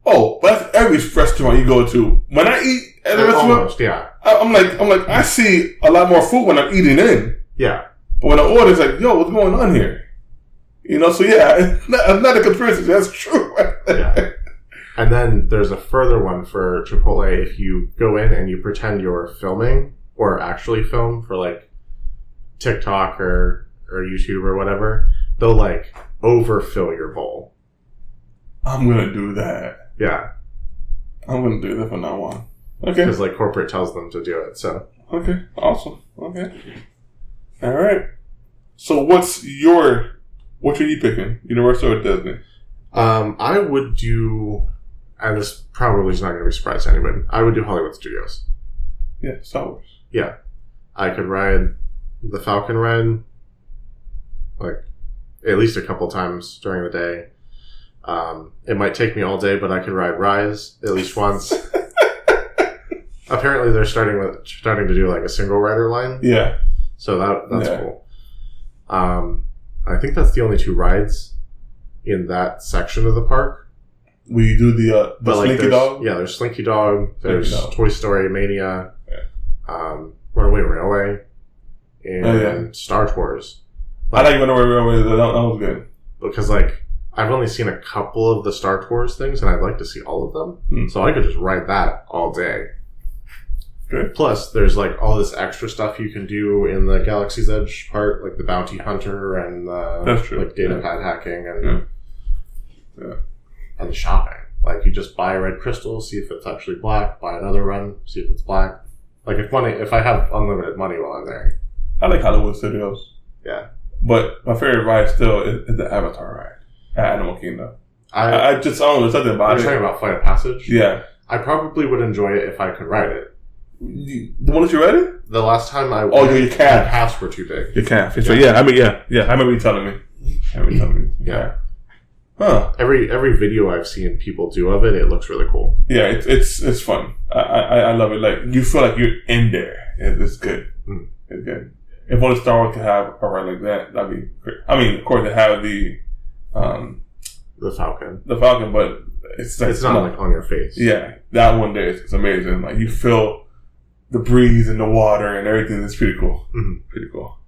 Oh, but that's every restaurant you go to. When I eat And almost, yeah. I'm like, I see a lot more food when I'm eating in. Yeah. But when I order, it's like, yo, what's going on here? You know, so yeah, it's not a conspiracy. That's true. Yeah. And then there's a further one for Chipotle. If you go in and you pretend you're filming or actually film for like TikTok or YouTube or whatever, they'll like overfill your bowl. I'm going to do that. Yeah. I'm going to do that from now on. Okay. Because like corporate tells them to do it, so. Okay. Awesome. Okay. All right. So what are you picking? Universal or Disney? I would do, and this probably is not going to be a surprise to anybody, I would do Hollywood Studios. Yeah, Star Wars. Yeah. I could ride the Falcon ride, like, at least a couple times during the day. It might take me all day, but I could ride Rise at least once. Apparently they're starting to do like a single rider line. Yeah. So that's cool. I think that's the only 2 rides in that section of the park. We do the Slinky Dog? Yeah, there's Slinky Dog, there's Toy Story Mania, Runaway Railway, and Star Tours. I like Runaway Railway, that was good. Because like, I've only seen a couple of the Star Tours things, and I'd like to see all of them. So I could just ride that all day. Good. Plus, there's like all this extra stuff you can do in the Galaxy's Edge part, like the Bounty Hunter and like data pad hacking and and shopping. Like you just buy a red crystal, see if it's actually black. Buy another run, see if it's black. Like if I have unlimited money while I'm there. I like Hollywood Studios. Yeah, but my favorite ride still is the Avatar ride at Animal Kingdom. I don't know. There's something about it. You're talking about Flight of Passage. Yeah, I probably would enjoy it if I could ride it. The one that you read? The last time I went, your calf. My calves were too big. Your calf. So yeah, I remember you telling me. Yeah. Huh. Every video I've seen people do of it, it looks really cool. Yeah, it's fun. I love it. Like you feel like you're in there. It's good. It's good. If only Star Wars could have a ride like that, that'd be great. I mean, of course they have the Falcon. The Falcon, but it's not like on your face. Yeah, that one day it's amazing. Like you feel the breeze and the water and everything. It's pretty cool. Mm-hmm. Pretty cool.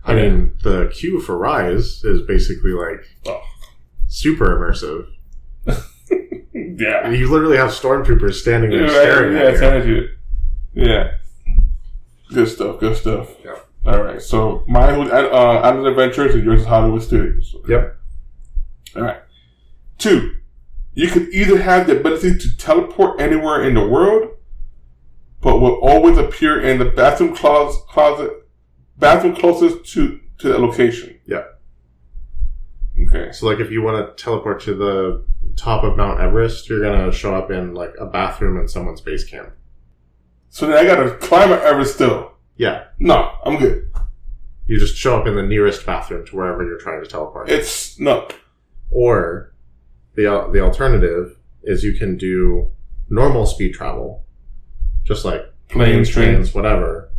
I mean, the queue for Rise is basically like super immersive. Yeah. You literally have stormtroopers standing there staring at you. Yeah. Good stuff. Yeah. All right. So mine was Island Adventures and yours is Hollywood Studios. Okay. Yep. All right. 2. You could either have the ability to teleport anywhere in the world, but will always appear in the bathroom closest to that location. Yeah. Okay. So, like, if you want to teleport to the top of Mount Everest, you're going to show up in, like, a bathroom in someone's base camp. So then I got to climb Mount Everest still? Yeah. No, I'm good. You just show up in the nearest bathroom to wherever you're trying to teleport. No. Or, the alternative is you can do normal speed travel. Just like planes, trains, whatever.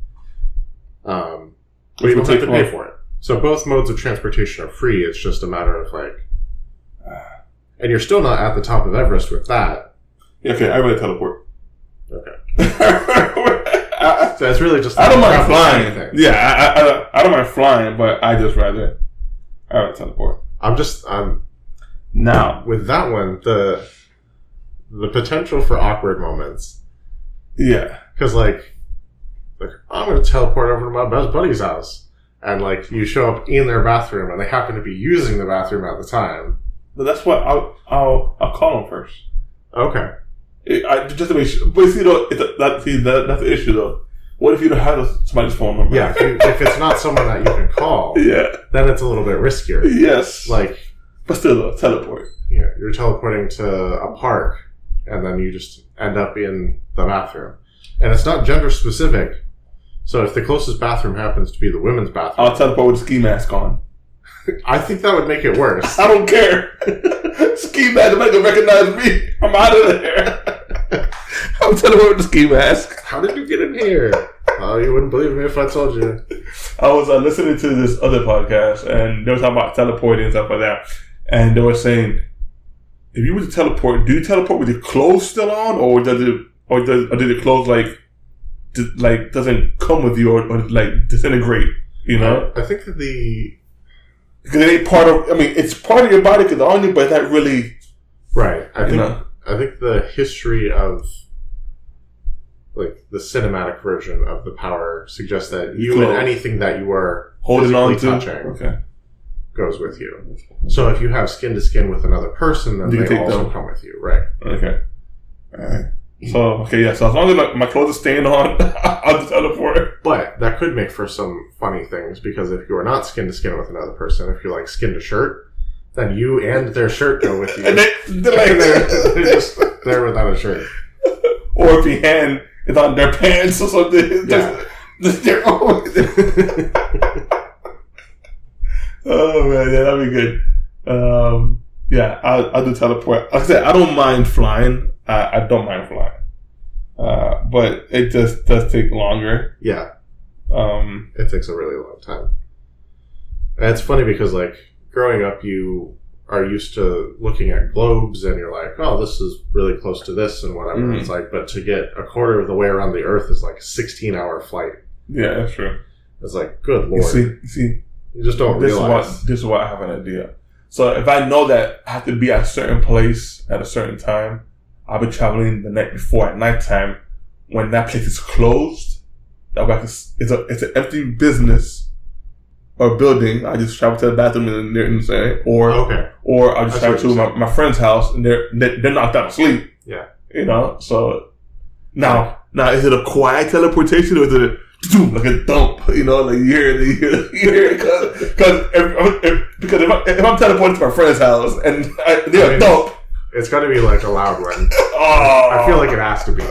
But you don't have to pay for it. So both modes of transportation are free. It's just a matter of like... And you're still not at the top of Everest with that. Okay, I would teleport. Okay. So it's really just... I don't mind flying. Yeah, I don't mind flying, but I just rather... I would teleport. Now, with that one, the potential for awkward moments... Yeah. Because, like, I'm going to teleport over to my best buddy's house. And, like, you show up in their bathroom, and they happen to be using the bathroom at the time. But that's what I'll call them first. Okay. Just to make sure. But see, though, that's the issue, though. What if you don't have somebody's phone number? Yeah, if it's not someone that you can call, then it's a little bit riskier. Yes. Like, but still, though, teleport. Yeah, you're teleporting to a park, and then you just end up in the bathroom. And it's not gender specific. So if the closest bathroom happens to be the women's bathroom... I'll teleport with a ski mask on. I think that would make it worse. I don't care. Ski mask, they're not going to recognize me. I'm out of there. I'm teleporting with the ski mask. How did you get in here? Oh, you wouldn't believe me if I told you. I was listening to this other podcast, and they were talking about teleporting and stuff like that. And they were saying, if you were to teleport, do you teleport with your clothes still on, or does it or did the clothes doesn't come with you or like disintegrate? You know, I think that because it ain't part of. I mean, it's part of your body because on you, but it's not really right. I think the history of like the cinematic version of the power suggests that you and anything that you are holding on to touching goes with you. So if you have skin to skin with another person, then they also come with you, right? Okay. All right. So so as long as my clothes are staying on, I'll just teleport. But that could make for some funny things because if you are not skin to skin with another person, if you're like skin to shirt, then you and their shirt go with you, and they're just there without a shirt. Or if your hand is on their pants or something, they're always. Oh man, that'd be good. I'll do teleport. Like I said, I don't mind flying. I don't mind flying. But it just does take longer. Yeah. It takes a really long time. And it's funny because like growing up you are used to looking at globes and you're like, oh, this is really close to this and whatever. Mm-hmm. It's like, but to get a quarter of the way around the Earth is like a 16-hour flight. Yeah, that's true. It's like, good Lord. You see, you just don't realize. This is what I have an idea. So if I know that I have to be at a certain place at a certain time, I'll be traveling the night before at nighttime when that place is closed. That way it's an empty business or building. I just travel to the bathroom or I'll just travel to my friend's house and they're knocked out asleep. Yeah. You know, so now is it a quiet teleportation or is it like a dump? You know, like you hear it because if I'm teleporting to my friend's house and they're a dump, it's got to be like a loud one. Oh, I feel like it has to be.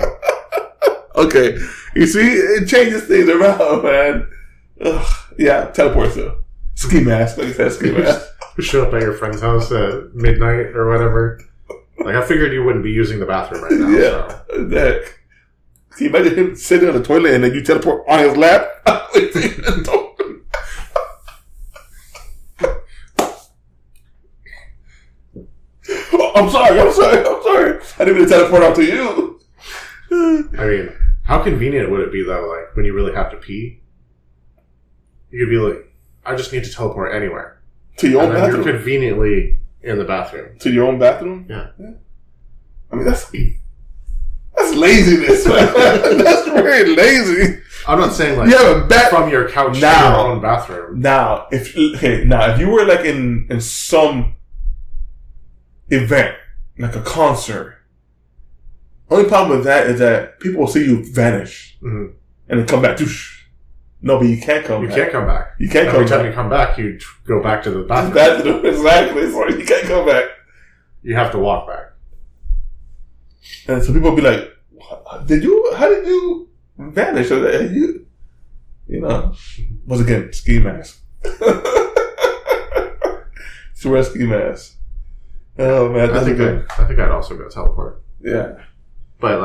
Okay, you see, it changes things around, man. Ugh. Yeah, teleport to ski mask, like you said, ski mask. Show up at your friend's house at midnight or whatever. Like I figured you wouldn't be using the bathroom right now. Yeah, so. That. Can you imagine him sitting on the toilet and then you teleport on his lap? I'm sorry. I didn't mean to teleport out to you. I mean, how convenient would it be though, like when you really have to pee? You could be like, I just need to teleport anywhere. To your own bathroom? You're conveniently in the bathroom. To your own bathroom? Yeah. I mean, that's laziness, man. That's very lazy. I'm not saying like you have a from your couch to your own bathroom. Now, if you were like in some event, like a concert, only problem with that is that people will see you vanish and then come back. No, but you can't come back. You can't come back. You can't come back. Every time you come back, you go back to the bathroom. Exactly. So you can't come back. You have to walk back. And so people will be like, how did you vanish? Or you know, once again, ski mask. To wear ski mask. Oh man, I think I'd also go teleport. Yeah. But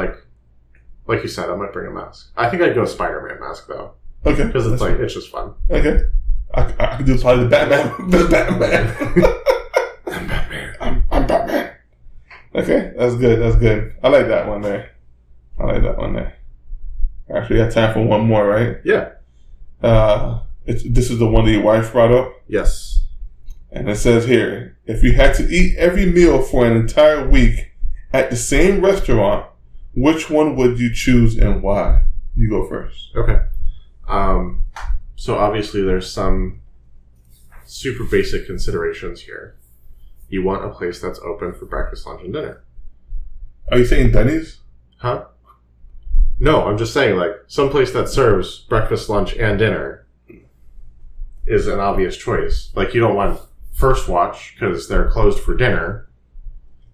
like you said, I might bring a mask. I think I'd go Spider-Man mask though. Okay. Because it's it's just fun. Okay. I could do probably the Batman. The Batman. I'm Batman. I'm Batman. Okay, that's good. I like that one there. Actually, I have time for one more, right? Yeah. This is the one that your wife brought up? Yes. And it says here, if you had to eat every meal for an entire week at the same restaurant, which one would you choose and why? You go first. Okay. So obviously there's some super basic considerations here. You want a place that's open for breakfast, lunch, and dinner. Are you saying Denny's? Huh? No, I'm just saying, some place that serves breakfast, lunch, and dinner is an obvious choice. You don't want First Watch, because they're closed for dinner.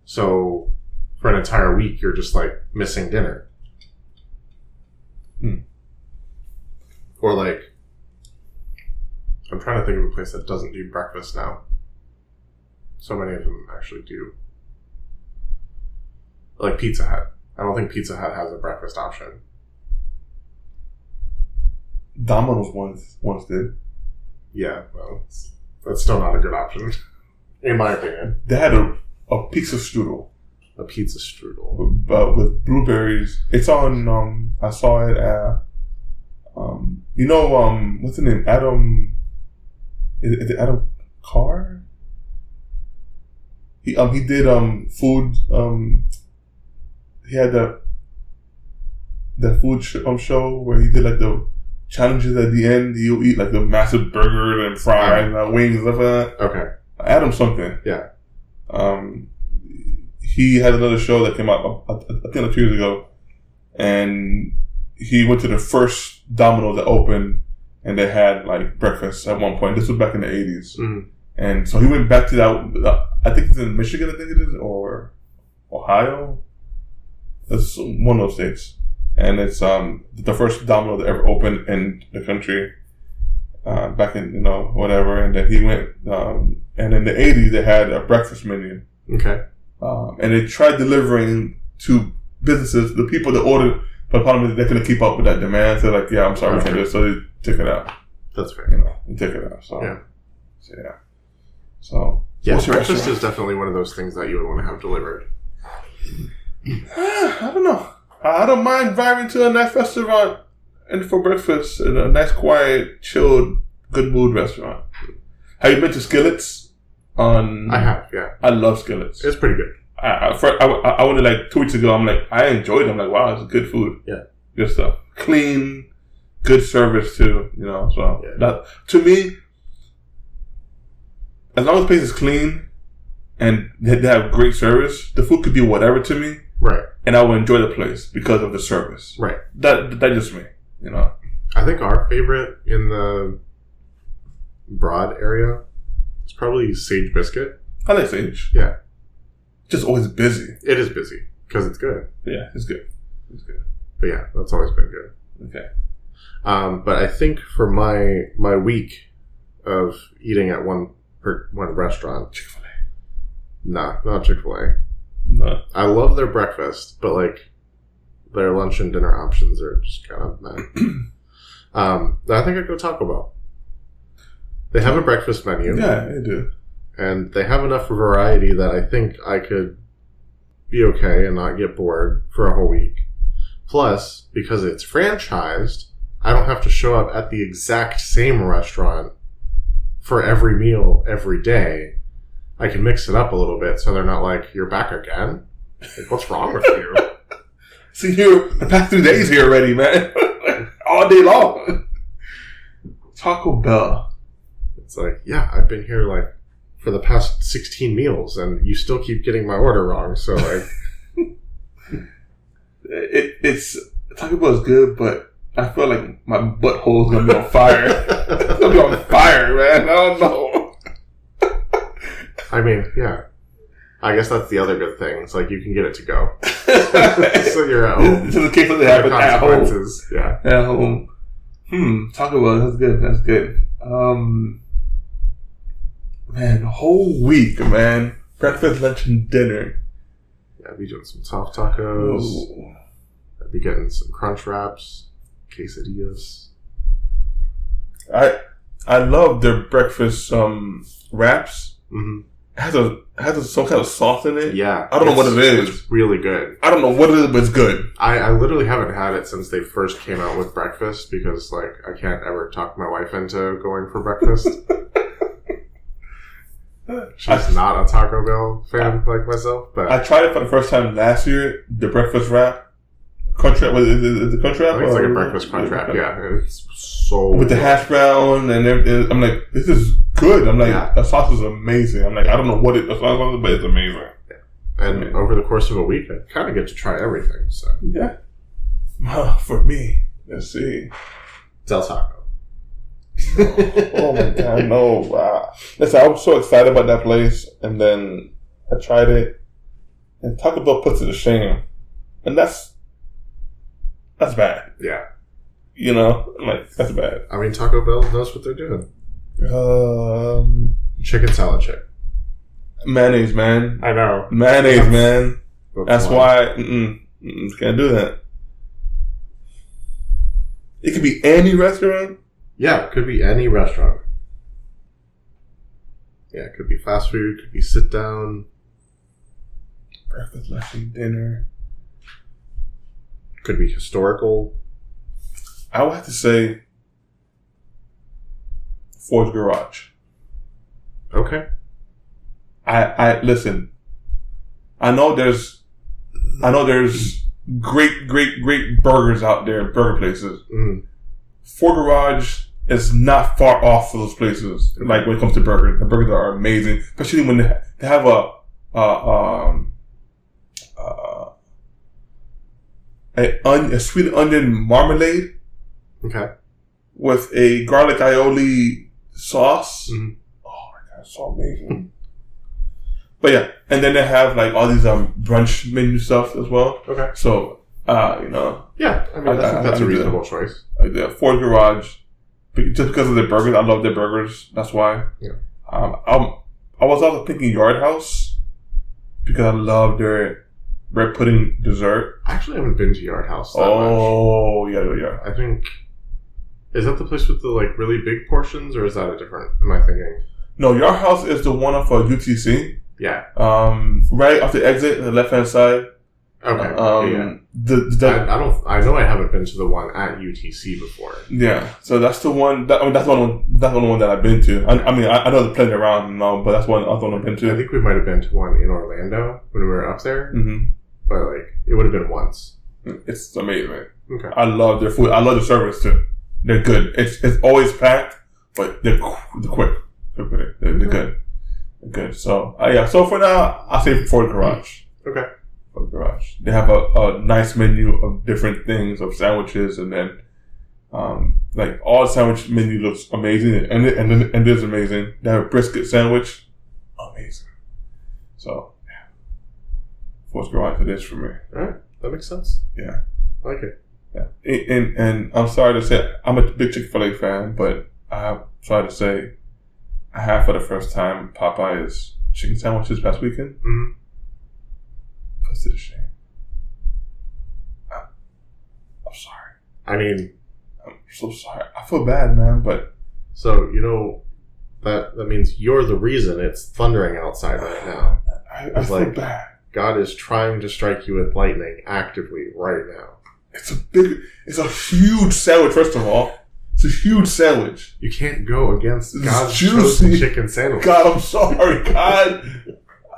So, for an entire week, you're just, missing dinner. Or, I'm trying to think of a place that doesn't do breakfast now. So many of them actually do. Like Pizza Hut. I don't think Pizza Hut has a breakfast option. Domino's once did. Yeah, well, that's still not a good option, in my opinion. They had a pizza strudel. A pizza strudel. With blueberries. It's on, I saw it at, what's the name? Adam, is it Adam Carr? He did, food, he had the food show where he did like the challenges at the end. He'll eat like the massive burger and fries and wings and stuff like that. Okay. Adam something. Yeah. He had another show that came out, I think 2 years ago, and he went to the first Domino that opened, and they had like breakfast at one point. This was back in the 80s. Mm-hmm. And so he went back to that, I think it's in Michigan, I think it is, or Ohio. It's one of those states. And it's the first Domino that ever opened in the country back in, whatever. And then he went, and in the 80s, they had a breakfast menu. Okay. And they tried delivering to businesses, the people that ordered, but the problem is they couldn't keep up with that demand. So they're like, yeah, I'm sorry, we can't do it. So they took it out. That's fair. They took it out. So, yeah. So, yeah, breakfast is definitely one of those things that you would want to have delivered. I don't know. I don't mind driving to a nice restaurant and for breakfast in a nice, quiet, chilled, good mood restaurant. Have you been to Skillets? I have, yeah. I love Skillets. It's pretty good. I went like 2 weeks ago. I'm like, I enjoyed it. I'm like, wow, it's good food. Yeah. Good stuff. Clean, good service too, so that, to me, as long as the place is clean and they have great service, the food could be whatever to me. Right. And I will enjoy the place because of the service. Right. That's just me, I think our favorite in the Broad area is probably Sage Biscuit. I like Sage. Yeah. Just always busy. It is busy because it's good. Yeah, it's good. It's good. But yeah, that's always been good. Okay. But I think for my week of eating at one restaurant, Chick-fil-A. Nah, not Chick-fil-A. No. I love their breakfast, but like their lunch and dinner options are just kind of meh. I think I'd go Taco Bell. They have a breakfast menu. Yeah, they do. And they have enough variety that I think I could be okay and not get bored for a whole week. Plus, because it's franchised, I don't have to show up at the exact same restaurant for every meal every day. I can mix it up a little bit so they're not like, you're back again? Like, what's wrong with you? See, you the past 2 days here already, man. All day long. Taco Bell. It's like, yeah, I've been here like for the past 16 meals and you still keep getting my order wrong. So like, it's Taco Bell is good, but I feel like my butthole's gonna be on fire. It's gonna be on fire, man. I don't know. I mean, yeah. I guess that's the other good thing. It's like you can get it to go. So you're at home. Just in case something happens at home. Yeah. At home. Taco Bell, that's good. That's good. Man, whole week, man. Breakfast, lunch, and dinner. Yeah, I'd be doing some soft tacos. Ooh. I'd be getting some crunch wraps, quesadillas. I love their breakfast wraps. Mm-hmm. It has some kind of sauce in it. Yeah. I don't know what it is. It's really good. I don't know what it is, but it's good. I literally haven't had it since they first came out with breakfast because, like, I can't ever talk my wife into going for breakfast. She's not a Taco Bell fan like myself, but I tried it for the first time last year. The breakfast wrap, crunch wrap. Is it crunch wrap? I think it's like a breakfast crunch wrap. Yeah, it's so with the hash brown and everything. I'm like, this is good. I'm like, the sauce is amazing. I'm like, I don't know what the sauce is, but it's amazing. Yeah. And over the course of a week, I kind of get to try everything. So yeah, for me, let's see, Del Taco. Oh my god, no! Wow. Listen, I was so excited about that place, and then I tried it, and Taco Bell puts it to shame, and that's bad. Yeah, I'm like, that's bad. I mean, Taco Bell knows what they're doing. Chicken salad chip, mayonnaise, man. I know mayonnaise, man. That's why can't do that. It could be any restaurant. Yeah, it could be any restaurant. Yeah, it could be fast food, it could be sit down. Breakfast, lunch, and dinner. Could be historical. I would have to say Ford's Garage. Okay. I listen. I know there's great burgers out there, burger places. Mm. Ford Garage is not far off from those places. Okay. Like when it comes to burgers, the burgers are amazing, especially when they have a sweet onion marmalade. Okay. With a garlic aioli sauce. Mm-hmm. Oh my god, it's so amazing. But yeah, and then they have like all these brunch menu stuff as well. Okay. So Yeah, I mean, I think that's a reasonable choice. Ford Garage, just because of their burgers. I love their burgers. That's why. Yeah. I was also thinking Yard House because I love their bread pudding dessert. I actually haven't been to Yard House that much. Oh, yeah. I think, is that the place with the like really big portions, or is that a different? Am I thinking? No, Yard House is the one off of UTC. Yeah. Right off the exit, on the left hand side. Okay. Yeah. I know I haven't been to the one at UTC before. Yeah. So that's the one. That's the only one that I've been to. I know they're plenty around now, but that's the one I've been to. I think we might have been to one in Orlando when we were up there. Mm-hmm. But like, it would have been once. It's amazing. Okay. I love their food. I love the service too. They're good. It's always packed, but they're quick. They're good. They're good. They're good. So So for now, I say Ford Garage. Okay. Ford Garage. They have a nice menu of different things, of sandwiches, and then like all the sandwich menu looks amazing, and it is amazing. They have a brisket sandwich, amazing. So yeah, Ford Garage it is for me. All right, that makes sense. Yeah, I like it. Yeah, and I'm sorry to say I'm a big Chick-fil-A fan, but I'm sorry to say I had for the first time Popeye's chicken sandwiches past weekend. Mm-hmm. That's a shame. I'm sorry. I mean, I'm so sorry. I feel bad, man, but so that means you're the reason it's thundering outside right now. I feel like bad. God is trying to strike you with lightning actively right now. It's a huge sandwich, first of all. It's a huge sandwich. You can't go against It's God's juicy. chosen chicken sandwich. God, I'm sorry. God,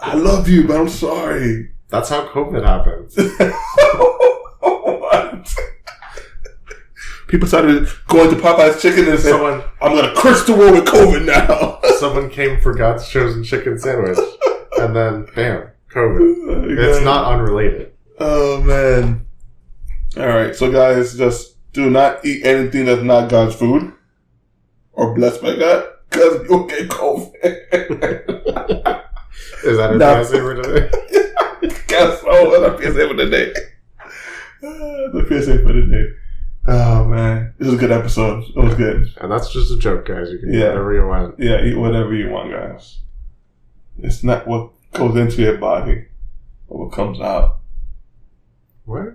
I love you, but I'm sorry. That's how COVID happens. What? People started going to Popeye's chicken and said, I'm going to curse the world with COVID now. Someone came for God's chosen chicken sandwich. And then, bam, COVID. It's not unrelated. Oh, man. All right, so guys, just do not eat anything that's not God's food or blessed by God, because you'll get COVID. Is that a PSA for today? Guess so. That's a PSA for today. The PSA for today. Oh man, this was a good episode. It was good. And that's just a joke, guys. You can eat whatever you want. Yeah, eat whatever you want, guys. It's not what goes into your body, but what comes out. What?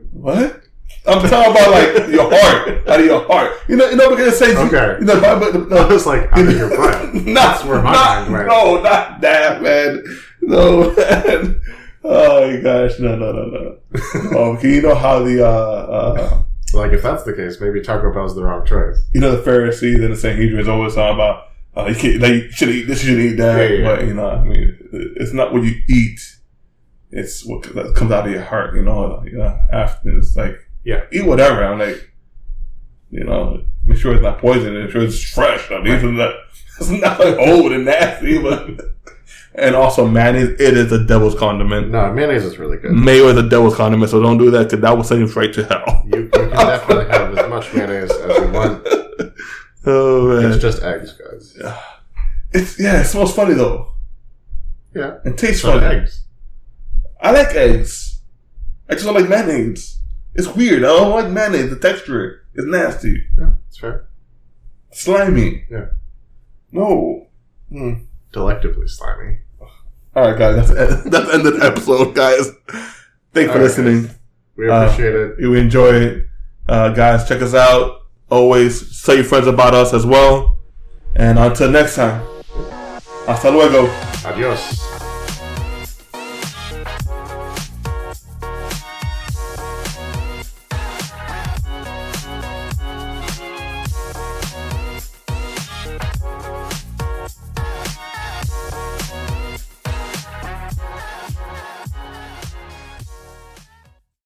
I'm talking about like your heart, out of your heart. You know, we're gonna say. Okay. No, it's like out of your breath. That's where my mind went. No, not that, man. No, man. Oh my gosh, no. Okay, you know how the like if that's the case, maybe Taco Bell's the wrong choice. You know the Pharisees and the Sanhedrin is always talking about you can't, you should eat this, you should eat that. Yeah. But I mean, it's not what you eat. It's what comes out of your heart. After it's like. Yeah. Eat whatever. I'm like, make sure it's not poison. Make sure it's fresh. I mean, it's not like old and nasty, but. And also mayonnaise, it is a devil's condiment. No, mayonnaise is really good. Mayo is a devil's condiment, so don't do that because that will send you straight to hell. You can definitely have as much mayonnaise as you want. Oh, man. It's just eggs, guys. It smells funny though. Yeah. And tastes funny. Eggs. I like eggs. I just don't like mayonnaise. It's weird. I don't like mayonnaise. The texture is nasty. Yeah, it's fair. Slimy. Yeah. No. Delectably slimy. All right, guys. That's the end of the episode, guys. Thanks for listening. Guys. We appreciate it. We enjoy it. Guys, check us out. Always tell your friends about us as well. And until next time. Hasta luego. Adios.